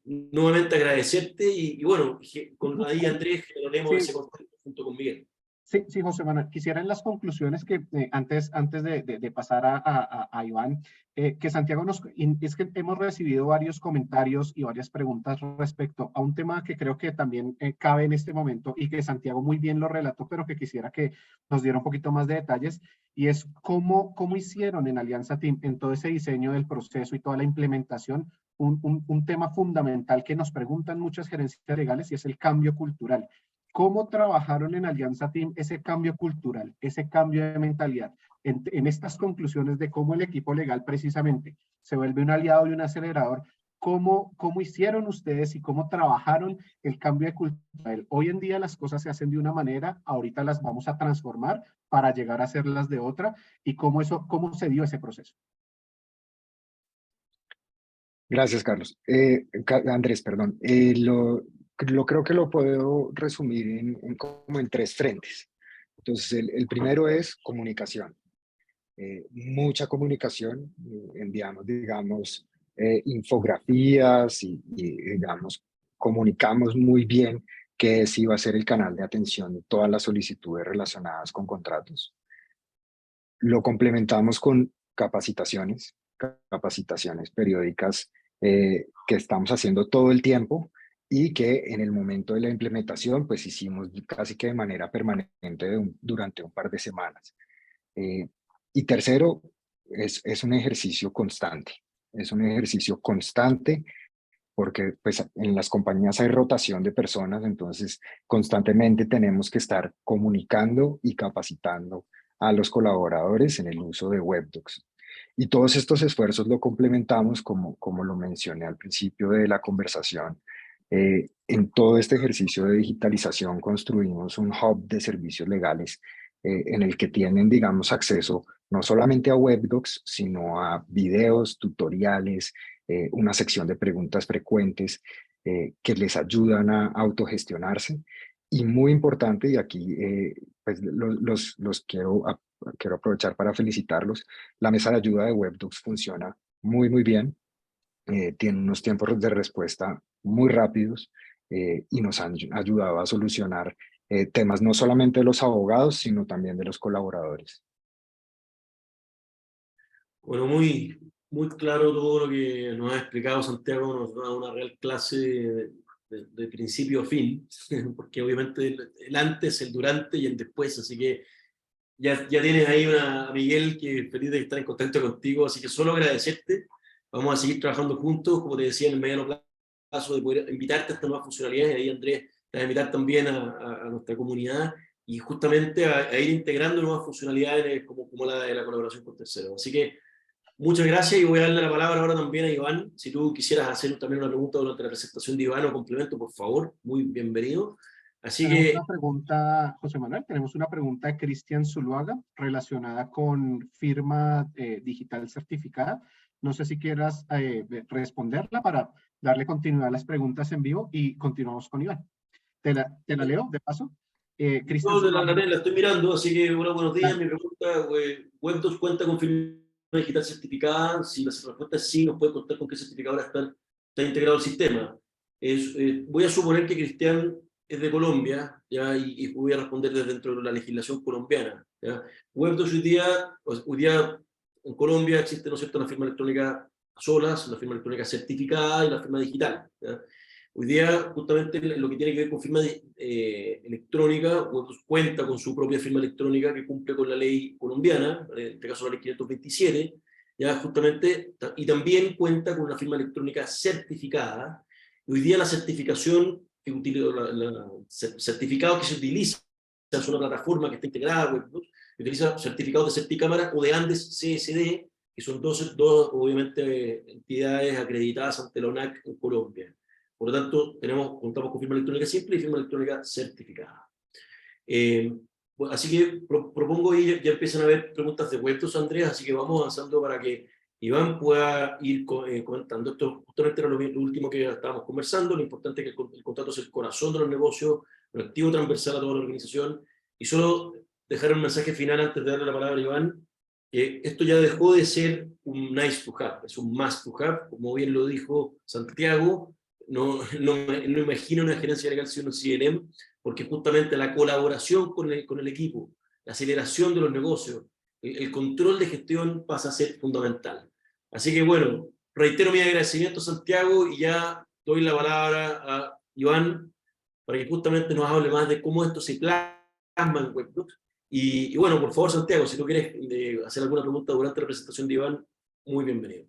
nuevamente agradecerte y bueno, con ahí Andrés generaremos ese contacto junto con Miguel. Sí, sí, José Manuel, quisiera en las conclusiones que antes de pasar a Iván, que Santiago es que hemos recibido varios comentarios y varias preguntas respecto a un tema que creo que también cabe en este momento y que Santiago muy bien lo relató, pero que quisiera que nos diera un poquito más de detalles, y es cómo hicieron en Alianza Team, en todo ese diseño del proceso y toda la implementación, un tema fundamental que nos preguntan muchas gerencias legales, y es el cambio cultural. ¿Cómo trabajaron en Alianza Team ese cambio cultural, ese cambio de mentalidad, en estas conclusiones de cómo el equipo legal precisamente se vuelve un aliado y un acelerador? ¿Cómo hicieron ustedes y cómo trabajaron el cambio de cultura? Hoy en día las cosas se hacen de una manera, ahorita las vamos a transformar para llegar a hacerlas de otra, y cómo se dio ese proceso. Gracias, Carlos. Andrés, perdón. Creo que lo puedo resumir como en tres frentes. Entonces, el primero es comunicación. Mucha comunicación. Enviamos, digamos, infografías y, digamos, comunicamos muy bien que ese iba a ser el canal de atención de todas las solicitudes relacionadas con contratos. Lo complementamos con capacitaciones periódicas que estamos haciendo todo el tiempo, y que en el momento de la implementación pues hicimos casi que de manera permanente durante un par de semanas. Y tercero, es un ejercicio constante. Es un ejercicio constante porque pues en las compañías hay rotación de personas, entonces constantemente tenemos que estar comunicando y capacitando a los colaboradores en el uso de Webdocs. Y todos estos esfuerzos lo complementamos, como lo mencioné al principio de la conversación. En todo este ejercicio de digitalización construimos un hub de servicios legales en el que tienen, digamos, acceso no solamente a Webdocs, sino a videos, tutoriales, una sección de preguntas frecuentes que les ayudan a autogestionarse. Y muy importante, y aquí pues los quiero aprovechar para felicitarlos, la mesa de ayuda de Webdocs funciona muy, muy bien. Tiene unos tiempos de respuesta muy rápidos y nos han ayudado a solucionar temas no solamente de los abogados, sino también de los colaboradores. Bueno, muy claro todo lo que nos ha explicado Santiago, nos da una real clase de principio a fin, porque obviamente el antes, el durante y el después, así que ya tienes ahí a Miguel que feliz de estar en contacto contigo, así que solo agradecerte, vamos a seguir trabajando juntos, como te decía, en el mediano plazo de poder invitarte a estas nuevas funcionalidades, y ahí Andrés te va a invitar también a nuestra comunidad y justamente a ir integrando nuevas funcionalidades como la de la colaboración con terceros. Así que muchas gracias y voy a darle la palabra ahora también a Iván. Si tú quisieras hacer también una pregunta durante la presentación de Iván o complemento, por favor, muy bienvenido. Así Tenemos que, una pregunta, José Manuel, tenemos una pregunta de Cristian Zuluaga relacionada con firma digital certificada. No sé si quieras responderla para darle continuidad a las preguntas en vivo y continuamos con Iván. Te la leo de paso. Cristian yo de Zuluaga. la estoy mirando, así que hola, buenos días. Dale. Mi pregunta, ¿Web2 cuenta con firma digital certificada? Si la respuesta es sí, nos puede contar con qué certificado ahora está integrado el sistema. Voy a suponer que Cristian es de Colombia, ¿ya? Y voy a responder desde dentro de la legislación colombiana, ¿ya? Web2 hoy día en Colombia existe, ¿no es cierto?, una firma electrónica a solas, una firma electrónica certificada y la firma digital, ¿ya? Hoy día, justamente lo que tiene que ver con firma electrónica, Webdocs cuenta con su propia firma electrónica que cumple con la ley colombiana, en este caso la ley 527, ya justamente, y también cuenta con una firma electrónica certificada. Hoy día la certificación que utiliza, certificado que se utiliza es una plataforma que está integrada a Webdocs, que utiliza certificados de Certicámara o de Andes CSD, que son dos obviamente, entidades acreditadas ante la ONAC en Colombia. Por lo tanto, contamos con firma electrónica simple y firma electrónica certificada. Bueno, así que propongo y ya empiezan a haber preguntas de Webdocs, Andrés, así que vamos avanzando para que Iván pueda ir comentando. Esto justamente era lo último que estábamos conversando, lo importante es que el contrato es el corazón de los negocios, un activo transversal a toda la organización, y solo dejar un mensaje final antes de darle la palabra a Iván, que esto ya dejó de ser un nice to have, es un must to have, como bien lo dijo Santiago. No imagino una gerencia legal sin un CLM, porque justamente la colaboración con el equipo, la aceleración de los negocios, el control de gestión pasa a ser fundamental. Así que bueno, reitero mi agradecimiento, Santiago, y ya doy la palabra a Iván para que justamente nos hable más de cómo esto se plasma en Webdocs. Y bueno, por favor, Santiago, si tú quieres hacer alguna pregunta durante la presentación de Iván, muy bienvenido.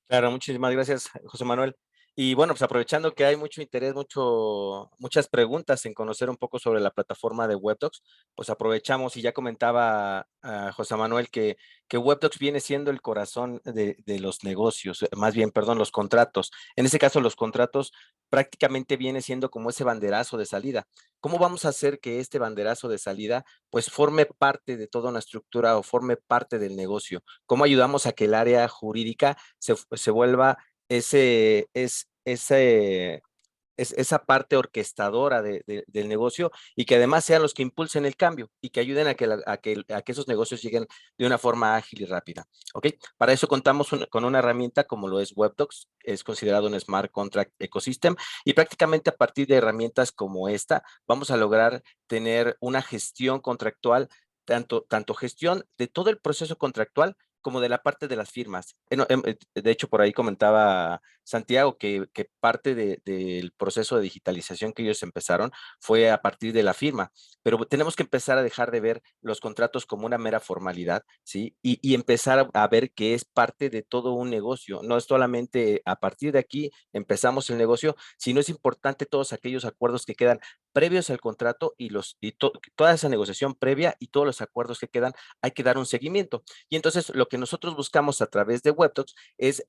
Claro, muchísimas gracias, José Manuel. Y bueno, pues aprovechando que hay mucho interés, muchas preguntas en conocer un poco sobre la plataforma de Webdocs, pues aprovechamos y ya comentaba a José Manuel que Webdocs viene siendo el corazón de los negocios, más bien, perdón, los contratos. En ese caso, los contratos prácticamente viene siendo como ese banderazo de salida. ¿Cómo vamos a hacer que este banderazo de salida pues forme parte de toda una estructura o forme parte del negocio? ¿Cómo ayudamos a que el área jurídica se vuelva esa parte orquestadora del negocio y que además sean los que impulsen el cambio y que ayuden a que esos negocios lleguen de una forma ágil y rápida? ¿Ok? Para eso contamos con una herramienta como lo es Webdocs, es considerado un Smart Contract Ecosystem, y prácticamente a partir de herramientas como esta vamos a lograr tener una gestión contractual, tanto gestión de todo el proceso contractual como de la parte de las firmas. De hecho, por ahí comentaba Santiago que parte del proceso de digitalización que ellos empezaron fue a partir de la firma, pero tenemos que empezar a dejar de ver los contratos como una mera formalidad, ¿sí? Y empezar a ver que es parte de todo un negocio. No es solamente a partir de aquí empezamos el negocio, sino es importante todos aquellos acuerdos que quedan previos al contrato toda esa negociación previa y todos los acuerdos que quedan, hay que dar un seguimiento. Y entonces lo que nosotros buscamos a través de WebTalks es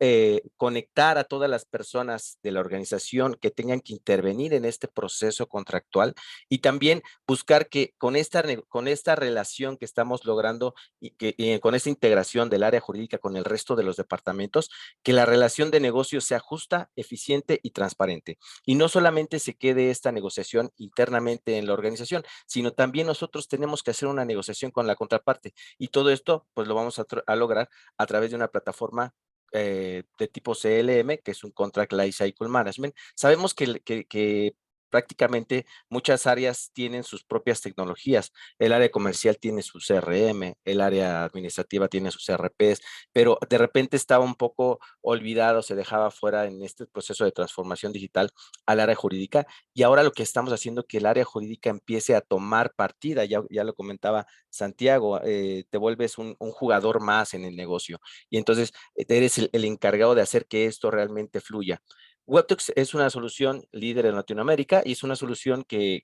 conectar a todas las personas de la organización que tengan que intervenir en este proceso contractual y también buscar que con esta relación que estamos logrando y con esta integración del área jurídica con el resto de los departamentos, que la relación de negocio sea justa, eficiente y transparente. Y no solamente se quede esta negociación internamente en la organización, sino también nosotros tenemos que hacer una negociación con la contraparte. Y todo esto, pues lo vamos a lograr a través de una plataforma de tipo CLM, que es un Contract Lifecycle Management. Sabemos que prácticamente muchas áreas tienen sus propias tecnologías. El área comercial tiene su CRM, el área administrativa tiene sus ERPs, pero de repente estaba un poco olvidado, se dejaba fuera en este proceso de transformación digital al área jurídica, y ahora lo que estamos haciendo es que el área jurídica empiece a tomar partida, ya lo comentaba Santiago, te vuelves un jugador más en el negocio, y entonces eres el encargado de hacer que esto realmente fluya. WebTalks es una solución líder en Latinoamérica y es una solución que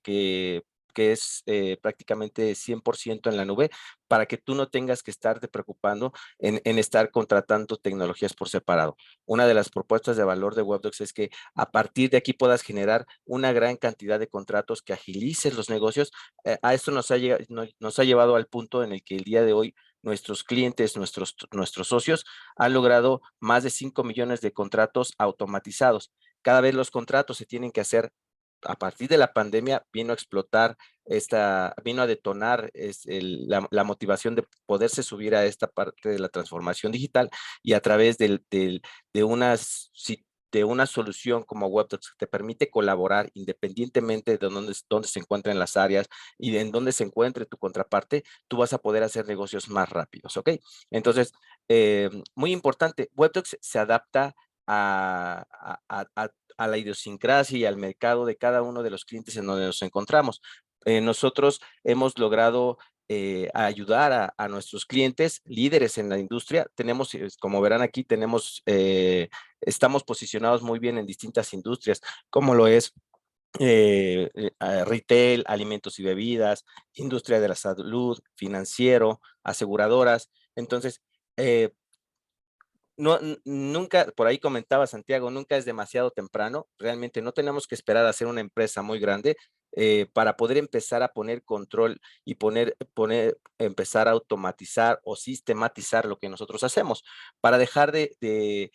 es prácticamente 100% en la nube para que tú no tengas que estarte preocupando en estar contratando tecnologías por separado. Una de las propuestas de valor de WebTalks es que a partir de aquí puedas generar una gran cantidad de contratos que agilices los negocios. A esto nos ha llevado al punto en el que el día de hoy nuestros clientes, nuestros socios han logrado más de 5 millones de contratos automatizados. Cada vez los contratos se tienen que hacer a partir de la pandemia, vino a explotar, vino a detonar la motivación de poderse subir a esta parte de la transformación digital y a través de una solución como WebTalks que te permite colaborar independientemente de dónde se encuentren las áreas y en dónde se encuentre tu contraparte, tú vas a poder hacer negocios más rápidos, ¿ok? Entonces, muy importante, WebTalks se adapta a la idiosincrasia y al mercado de cada uno de los clientes en donde nos encontramos. Nosotros hemos logrado ayudar a nuestros clientes líderes en la industria. Tenemos, como verán aquí, estamos posicionados muy bien en distintas industrias, como lo es retail, alimentos y bebidas, industria de la salud, financiero, aseguradoras. Entonces, nunca, por ahí comentaba Santiago, nunca es demasiado temprano. Realmente no tenemos que esperar a ser una empresa muy grande para poder empezar a poner control y empezar a automatizar o sistematizar lo que nosotros hacemos, para dejar de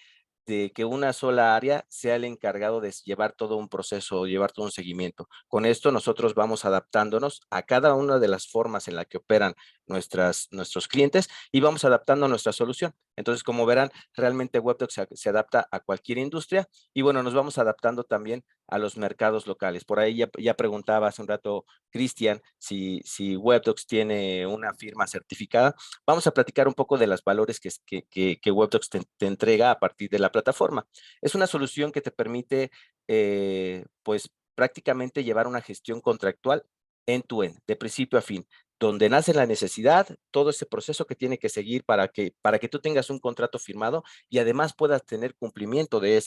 que una sola área sea el encargado de llevar todo un proceso, llevar todo un seguimiento. Con esto nosotros vamos adaptándonos a cada una de las formas en la que operan nuestros clientes y vamos adaptando nuestra solución. Entonces, como verán, realmente WebTalks se adapta a cualquier industria y bueno, nos vamos adaptando también a los mercados locales. Por ahí ya preguntaba hace un rato Cristian si WebTalks tiene una firma certificada. Vamos a platicar un poco de los valores que WebTalks te entrega a partir de la plataforma. Es una solución que te permite, pues, prácticamente llevar una gestión contractual end-to-end, de principio a fin, donde nace la necesidad, todo ese proceso que tiene que seguir para que tú tengas un contrato firmado y además puedas tener cumplimiento de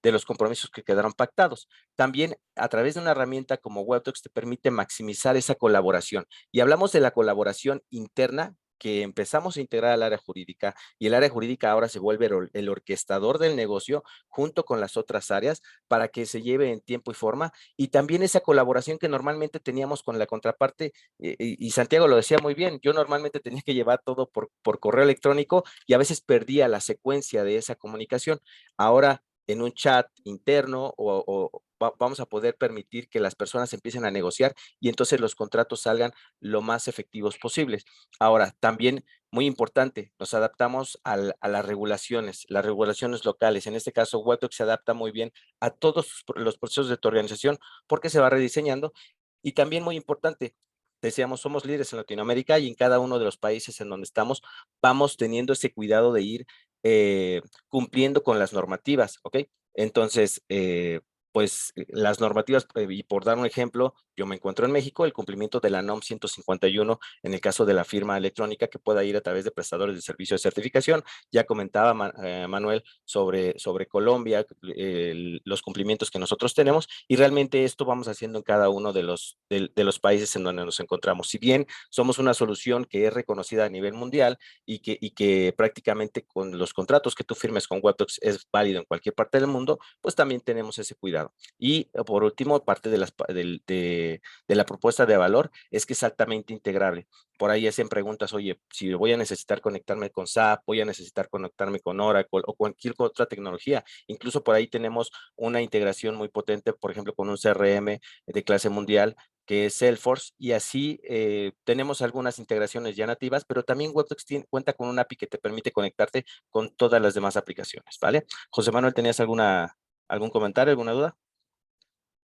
los compromisos que quedaron pactados. También a través de una herramienta como WebTalks te permite maximizar esa colaboración. Y hablamos de la colaboración interna que empezamos a integrar al área jurídica y el área jurídica ahora se vuelve el orquestador del negocio junto con las otras áreas para que se lleve en tiempo y forma, y también esa colaboración que normalmente teníamos con la contraparte, y Santiago lo decía muy bien, yo normalmente tenía que llevar todo por correo electrónico y a veces perdía la secuencia de esa comunicación. Ahora en un chat interno vamos a poder permitir que las personas empiecen a negociar y entonces los contratos salgan lo más efectivos posibles. Ahora, también muy importante, nos adaptamos a las regulaciones locales. En este caso, WebTalks se adapta muy bien a todos los procesos de tu organización porque se va rediseñando. Y también muy importante, decíamos, somos líderes en Latinoamérica y en cada uno de los países en donde estamos, vamos teniendo ese cuidado de ir cumpliendo con las normativas, ¿ok? Entonces, pues las normativas, y por dar un ejemplo, yo me encuentro en México, el cumplimiento de la NOM 151 en el caso de la firma electrónica que pueda ir a través de prestadores de servicio de certificación. Ya comentaba Manuel sobre Colombia, los cumplimientos que nosotros tenemos, y realmente esto vamos haciendo en cada uno de los países en donde nos encontramos. Si bien somos una solución que es reconocida a nivel mundial y que prácticamente con los contratos que tú firmes con Webdocs es válido en cualquier parte del mundo, pues también tenemos ese cuidado. Y por último, parte de la propuesta de valor es que es altamente integrable. Por ahí hacen preguntas, oye, si voy a necesitar conectarme con SAP, voy a necesitar conectarme con Oracle o cualquier otra tecnología. Incluso por ahí tenemos una integración muy potente, por ejemplo, con un CRM de clase mundial, que es Salesforce, y así tenemos algunas integraciones ya nativas, pero también Webdocs cuenta con un API que te permite conectarte con todas las demás aplicaciones, ¿vale? José Manuel, ¿tenías algún comentario, alguna duda?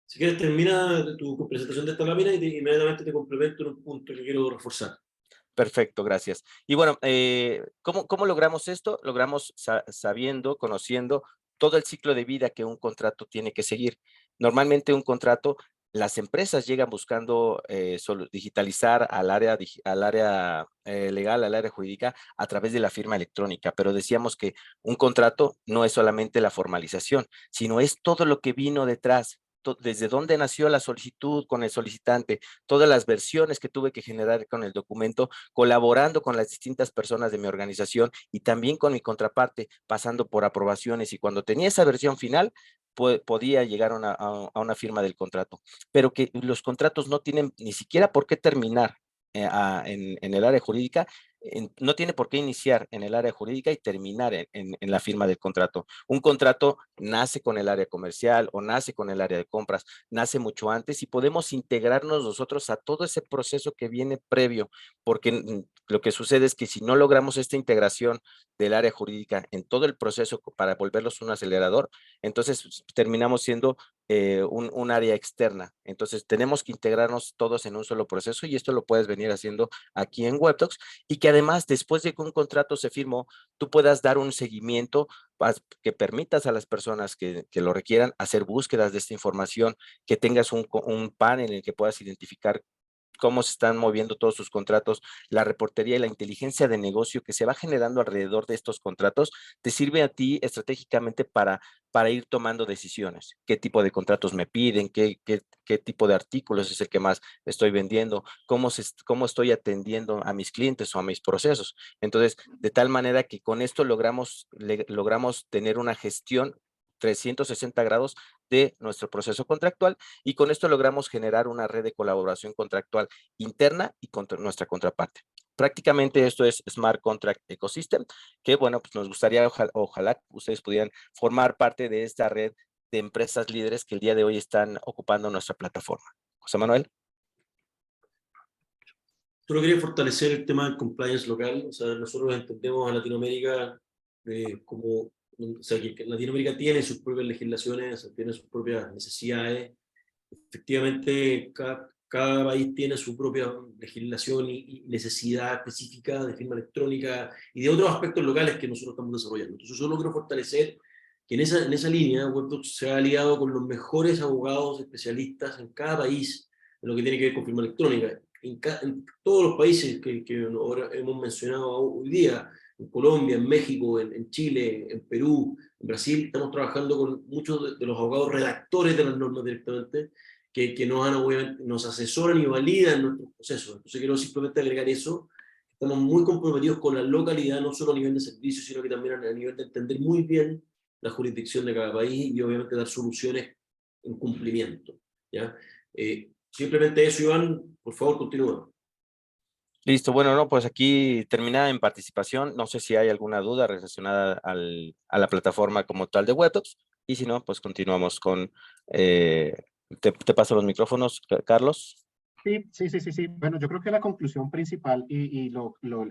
Si quieres, termina tu presentación de esta lámina y inmediatamente te complemento en un punto que quiero reforzar. Perfecto, gracias. Y bueno, ¿cómo logramos esto? Logramos sabiendo, conociendo todo el ciclo de vida que un contrato tiene que seguir. Normalmente un contrato, las empresas llegan buscando digitalizar al área legal, al área jurídica, a través de la firma electrónica, pero decíamos que un contrato no es solamente la formalización, sino es todo lo que vino detrás, desde dónde nació la solicitud con el solicitante, todas las versiones que tuve que generar con el documento, colaborando con las distintas personas de mi organización y también con mi contraparte, pasando por aprobaciones, y cuando tenía esa versión final, podía llegar a una firma del contrato. Pero que los contratos no tienen ni siquiera por qué terminar en el área jurídica, no tiene por qué iniciar en el área jurídica y terminar en la firma del contrato. Un contrato nace con el área comercial o nace con el área de compras, nace mucho antes, y podemos integrarnos nosotros a todo ese proceso que viene previo, porque lo que sucede es que si no logramos esta integración del área jurídica en todo el proceso para volverlos un acelerador, entonces terminamos siendo un área externa. Entonces tenemos que integrarnos todos en un solo proceso, y esto lo puedes venir haciendo aquí en Webdocs, y que además después de que un contrato se firmó, tú puedas dar un seguimiento que permitas a las personas que lo requieran hacer búsquedas de esta información, que tengas un panel en el que puedas identificar cómo se están moviendo todos sus contratos, la reportería y la inteligencia de negocio que se va generando alrededor de estos contratos, te sirve a ti estratégicamente para ir tomando decisiones. ¿Qué tipo de contratos me piden? ¿Qué tipo de artículos es el que más estoy vendiendo? ¿Cómo estoy atendiendo a mis clientes o a mis procesos? Entonces, de tal manera que con esto logramos tener una gestión 360 grados de nuestro proceso contractual, y con esto logramos generar una red de colaboración contractual interna y con nuestra contraparte. Prácticamente esto es Smart Contract Ecosystem, que bueno, pues nos gustaría, ojalá ustedes pudieran formar parte de esta red de empresas líderes que el día de hoy están ocupando nuestra plataforma. José Manuel. Solo quería fortalecer el tema del compliance local. O sea, nosotros entendemos a Latinoamérica como, o sea, que Latinoamérica tiene sus propias legislaciones, tiene sus propias necesidades. Efectivamente, cada país tiene su propia legislación y necesidad específica de firma electrónica y de otros aspectos locales que nosotros estamos desarrollando. Entonces, yo solo quiero fortalecer que en esa línea Webdocs se ha aliado con los mejores abogados especialistas en cada país en lo que tiene que ver con firma electrónica. En todos los países que ahora hemos mencionado hoy día, en Colombia, en México, en Chile, en Perú, en Brasil, estamos trabajando con muchos de los abogados redactores de las normas directamente, que nos asesoran y validan nuestros procesos. Entonces quiero simplemente agregar eso. Estamos muy comprometidos con la localidad, no solo a nivel de servicio, sino que también a nivel de entender muy bien la jurisdicción de cada país y obviamente dar soluciones en cumplimiento, ¿ya? Simplemente eso, Iván, por favor, continúa. Listo, bueno, no, pues aquí terminada en participación. No sé si hay alguna duda relacionada a la plataforma como tal de Webdocs, y si no, pues continuamos con, te paso los micrófonos, Carlos. Sí. Bueno, yo creo que la conclusión principal y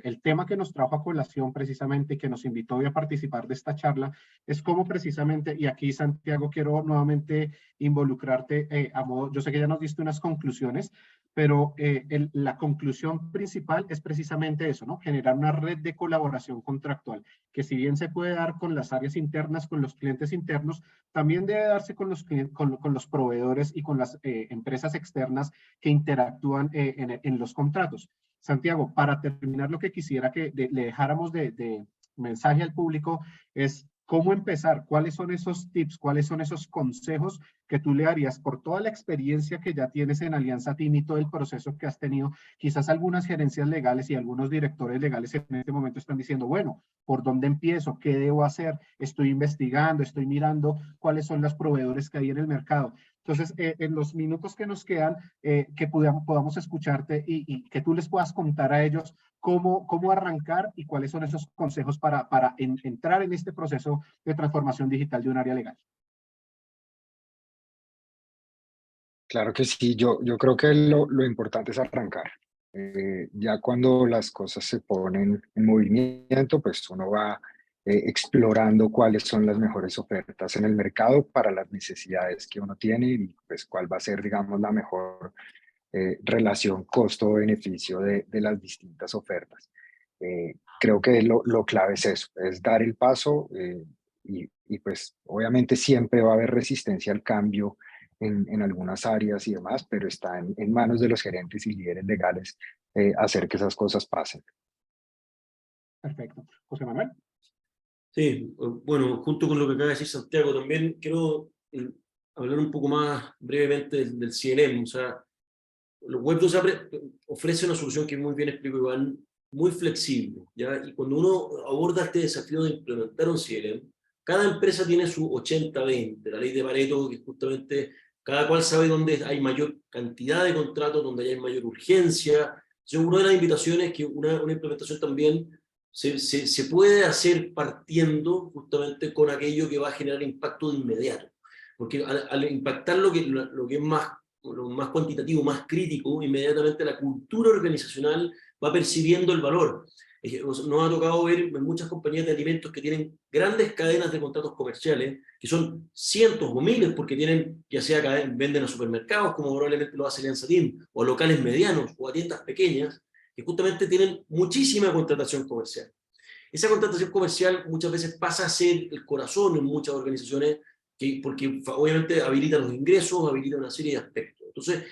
el tema que nos trajo a colación precisamente y que nos invitó hoy a participar de esta charla es cómo precisamente, y aquí Santiago quiero nuevamente involucrarte a modo, yo sé que ya nos diste unas conclusiones, pero la conclusión principal es precisamente eso, ¿no? Generar una red de colaboración contractual, que si bien se puede dar con las áreas internas, con los clientes internos, también debe darse con los proveedores y con las empresas externas que interactúan en los contratos. Santiago, para terminar, lo que quisiera que le dejáramos de mensaje al público es cómo empezar, cuáles son esos tips, cuáles son esos consejos que tú le darías por toda la experiencia que ya tienes en Alianza TIM y todo el proceso que has tenido. Quizás algunas gerencias legales y algunos directores legales en este momento están diciendo, bueno, ¿por dónde empiezo? ¿Qué debo hacer? Estoy investigando, estoy mirando cuáles son los proveedores que hay en el mercado. Entonces, en los minutos que nos quedan, que podamos escucharte y que tú les puedas contar a ellos cómo arrancar y cuáles son esos consejos para entrar en este proceso de transformación digital de un área legal. Claro que sí, yo creo que lo importante es arrancar. Ya cuando las cosas se ponen en movimiento, pues uno va explorando cuáles son las mejores ofertas en el mercado para las necesidades que uno tiene y pues cuál va a ser, digamos, la mejor relación costo-beneficio de las distintas ofertas. Creo que lo clave es eso, es dar el paso y pues obviamente siempre va a haber resistencia al cambio en algunas áreas y demás, pero está en manos de los gerentes y líderes legales hacer que esas cosas pasen. Perfecto. José Manuel. Sí, bueno, junto con lo que acaba de decir Santiago, también quiero hablar un poco más brevemente del CLM. O sea, los Web2 ofrece una solución que muy bien explicó Iván, muy flexible, ¿ya? Y cuando uno aborda este desafío de implementar un CLM, cada empresa tiene su 80-20, la ley de Pareto, que justamente cada cual sabe dónde hay mayor cantidad de contratos, dónde hay mayor urgencia. Una de las invitaciones es que una implementación también se puede hacer partiendo justamente con aquello que va a generar impacto de inmediato. Porque al impactar lo que es más cuantitativo, más crítico, inmediatamente la cultura organizacional va percibiendo el valor. Nos ha tocado ver en muchas compañías de alimentos que tienen grandes cadenas de contratos comerciales, que son cientos o miles, porque tienen, ya sea venden a supermercados, como probablemente lo hace Alianza TIM, o a locales medianos, o a tiendas pequeñas, que justamente tienen muchísima contratación comercial. Esa contratación comercial muchas veces pasa a ser el corazón en muchas organizaciones, porque obviamente habilita los ingresos, habilita una serie de aspectos. Entonces,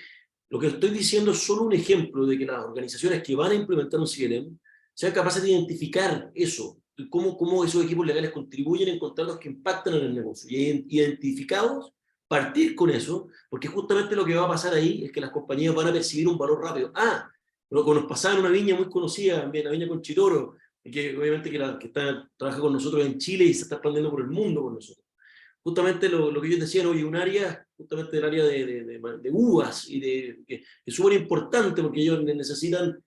lo que estoy diciendo es solo un ejemplo de que las organizaciones que van a implementar un CLM sean capaces de identificar eso, cómo esos equipos legales contribuyen en contratos que impactan en el negocio. Y identificados, partir con eso, porque justamente lo que va a pasar ahí es que las compañías van a percibir un valor rápido. Lo que nos pasaba en una viña muy conocida, la viña Conchitoro, que obviamente trabaja con nosotros en Chile y se está expandiendo por el mundo con nosotros. Justamente lo que ellos decían, oye, un área, justamente el área de uvas, que es súper importante porque ellos necesitan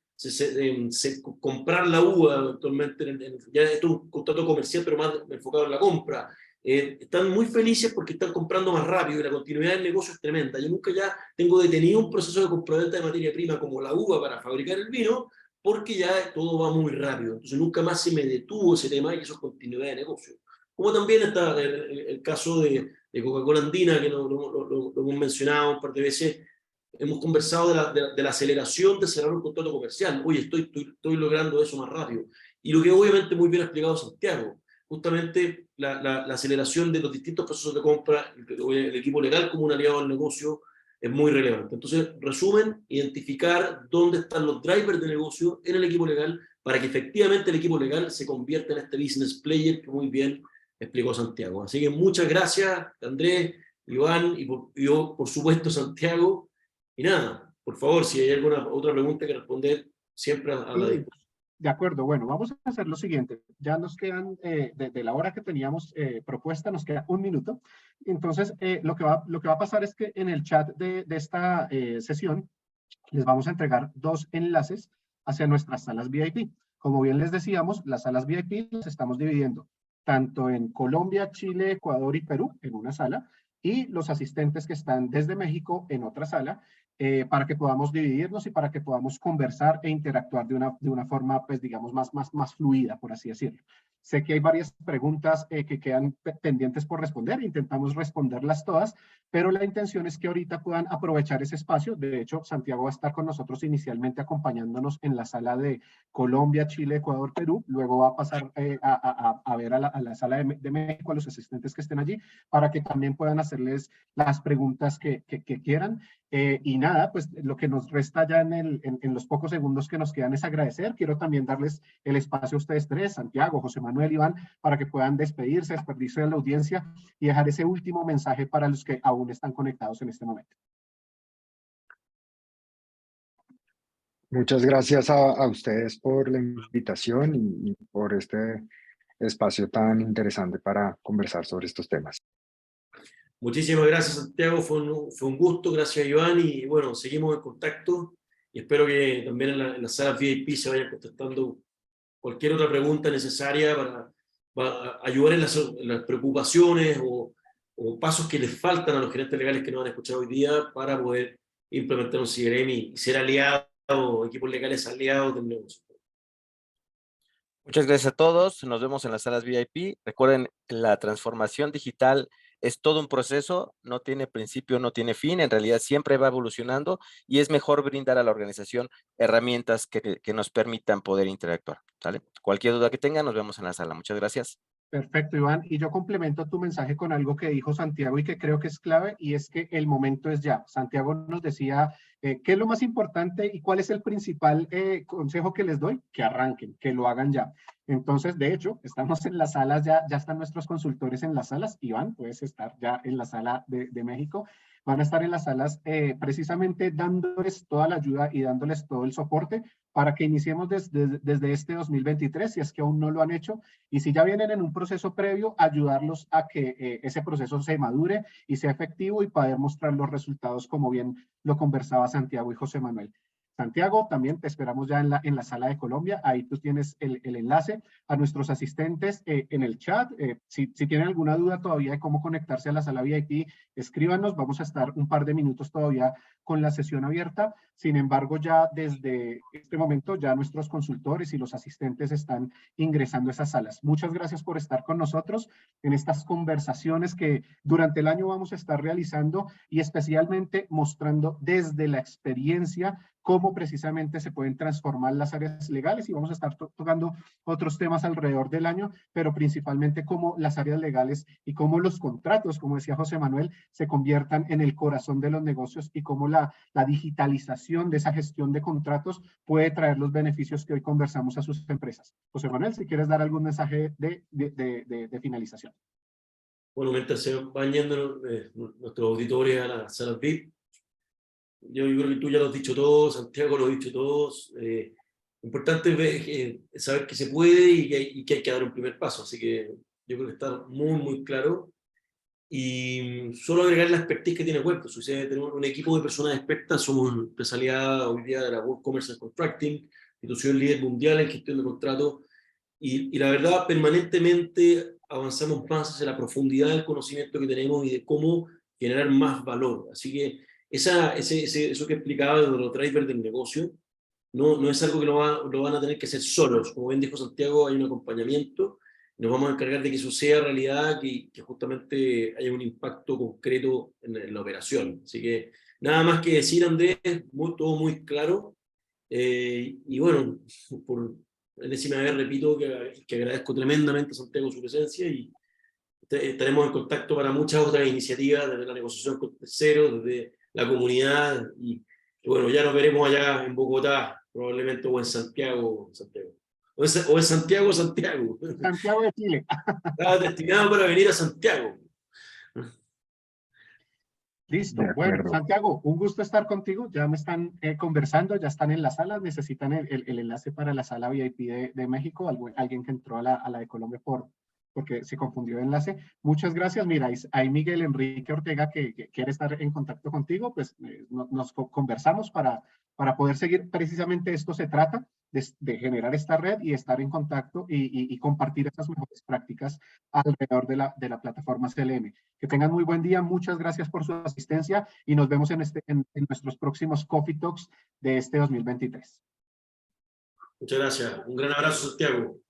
comprar la uva actualmente, ya esto es un contrato comercial, pero más enfocado en la compra. Están muy felices porque están comprando más rápido y la continuidad del negocio es tremenda. Yo nunca ya tengo detenido un proceso de compraventa de materia prima como la uva para fabricar el vino, porque ya todo va muy rápido. Entonces nunca más se me detuvo ese tema y eso es continuidad de negocio. Como también está el caso de Coca-Cola Andina, que lo hemos mencionado un par de veces. Hemos conversado de la aceleración de cerrar un contrato comercial. Oye, estoy logrando eso más rápido. Y lo que obviamente muy bien ha explicado Santiago, justamente la aceleración de los distintos procesos de compra, el equipo legal como un aliado al negocio, es muy relevante. Entonces, resumen, identificar dónde están los drivers de negocio en el equipo legal para que efectivamente el equipo legal se convierta en este business player que muy bien explicó Santiago. Así que muchas gracias, Andrés, Iván y por supuesto Santiago. Y nada, por favor, si hay alguna otra pregunta que responder, siempre a la disposición. De acuerdo, bueno, vamos a hacer lo siguiente. Ya nos quedan, de la hora que teníamos propuesta, nos queda un minuto. Entonces, lo que va a pasar es que en el chat de esta sesión les vamos a entregar 2 enlaces hacia nuestras salas VIP. Como bien les decíamos, las salas VIP las estamos dividiendo tanto en Colombia, Chile, Ecuador y Perú en una sala, y los asistentes que están desde México en otra sala. para que podamos dividirnos y para que podamos conversar e interactuar de una forma, pues digamos, más fluida, por así decirlo. Sé que hay varias preguntas que quedan pendientes por responder, intentamos responderlas todas, pero la intención es que ahorita puedan aprovechar ese espacio. De hecho, Santiago va a estar con nosotros inicialmente acompañándonos en la sala de Colombia, Chile, Ecuador, Perú, luego va a pasar a ver a la sala de México, a los asistentes que estén allí, para que también puedan hacerles las preguntas que quieran. Y nada, pues lo que nos resta ya en los pocos segundos que nos quedan es agradecer. Quiero también darles el espacio a ustedes tres, Santiago, José Manuel, Iván, para que puedan despedirse, despedirse de la audiencia y dejar ese último mensaje para los que aún están conectados en este momento. Muchas gracias a ustedes por la invitación y por este espacio tan interesante para conversar sobre estos temas. Muchísimas gracias, Santiago, fue un gusto, gracias Iván, y bueno, seguimos en contacto y espero que también en las salas VIP se vayan contestando cualquier otra pregunta necesaria para ayudar en las preocupaciones o pasos que les faltan a los gerentes legales que nos han escuchado hoy día para poder implementar un CRM y ser aliados, equipos legales aliados del negocio. Muchas gracias a todos. Nos vemos en las salas VIP. Recuerden, la transformación digital es todo un proceso, no tiene principio, no tiene fin. En realidad siempre va evolucionando y es mejor brindar a la organización herramientas que nos permitan poder interactuar. ¿Sale? Cualquier duda que tengan, nos vemos en la sala. Muchas gracias. Perfecto, Iván. Y yo complemento tu mensaje con algo que dijo Santiago y que creo que es clave, y es que el momento es ya. Santiago nos decía, ¿qué es lo más importante y cuál es el principal consejo que les doy? Que arranquen, que lo hagan ya. Entonces, de hecho, estamos en las salas, ya están nuestros consultores en las salas. Iván, puedes estar ya en la sala de México. Van a estar en las salas precisamente dándoles toda la ayuda y dándoles todo el soporte para que iniciemos desde este 2023, si es que aún no lo han hecho. Y si ya vienen en un proceso previo, ayudarlos a que ese proceso se madure y sea efectivo y poder mostrar los resultados como bien lo conversaba Santiago y José Manuel. Santiago, también te esperamos ya en la sala de Colombia. Ahí tú tienes el enlace a nuestros asistentes en el chat. Si tienen alguna duda todavía de cómo conectarse a la sala VIP, escríbanos. Vamos a estar un par de minutos todavía con la sesión abierta. Sin embargo, ya desde este momento, ya nuestros consultores y los asistentes están ingresando a esas salas. Muchas gracias por estar con nosotros en estas conversaciones que durante el año vamos a estar realizando y especialmente mostrando desde la experiencia cómo precisamente se pueden transformar las áreas legales, y vamos a estar tocando otros temas alrededor del año, pero principalmente cómo las áreas legales y cómo los contratos, como decía José Manuel, se conviertan en el corazón de los negocios y cómo la digitalización de esa gestión de contratos puede traer los beneficios que hoy conversamos a sus empresas. José Manuel, si quieres dar algún mensaje de finalización. Bueno, mientras se van yendo nuestros auditores a las salas VIP, yo creo que tú ya lo has dicho todo, Santiago lo ha dicho todo. Importante es saber que se puede y que hay que dar un primer paso. Así que yo creo que está muy claro. Y solo agregar la expertise que tiene Webcos. O sea, tenemos un equipo de personas expertas, somos especialidad hoy día de la World Commerce and Contracting, institución líder mundial en gestión de contratos, y la verdad, permanentemente avanzamos más hacia la profundidad del conocimiento que tenemos y de cómo generar más valor. Así que eso que explicaba de los drivers del negocio, no es algo que lo van a tener que hacer solos. Como bien dijo Santiago, hay un acompañamiento. Nos vamos a encargar de que eso sea realidad, que justamente haya un impacto concreto en la operación. Así que nada más que decir, Andrés, todo muy claro. Y bueno, por enésima vez repito que agradezco tremendamente a Santiago su presencia y estaremos en contacto para muchas otras iniciativas, desde la negociación con terceros, desde la comunidad, y bueno, ya nos veremos allá en Bogotá, probablemente, o en Santiago. O en Santiago. Santiago de Chile. Estaba destinado para venir a Santiago. Listo. De Bueno, acuerdo. Santiago, un gusto estar contigo. Ya me están conversando, ya están en la sala. Necesitan el enlace para la sala VIP de México. Alguien que entró a la de Colombia por porque se confundió de enlace. Muchas gracias. Mira, hay Miguel Enrique Ortega que quiere estar en contacto contigo, pues nos conversamos para poder seguir. Precisamente esto se trata, de generar esta red y estar en contacto y compartir esas mejores prácticas alrededor de la plataforma CLM. Que tengan muy buen día, muchas gracias por su asistencia y nos vemos en nuestros próximos Coffee Talks de este 2023. Muchas gracias. Un gran abrazo, Santiago.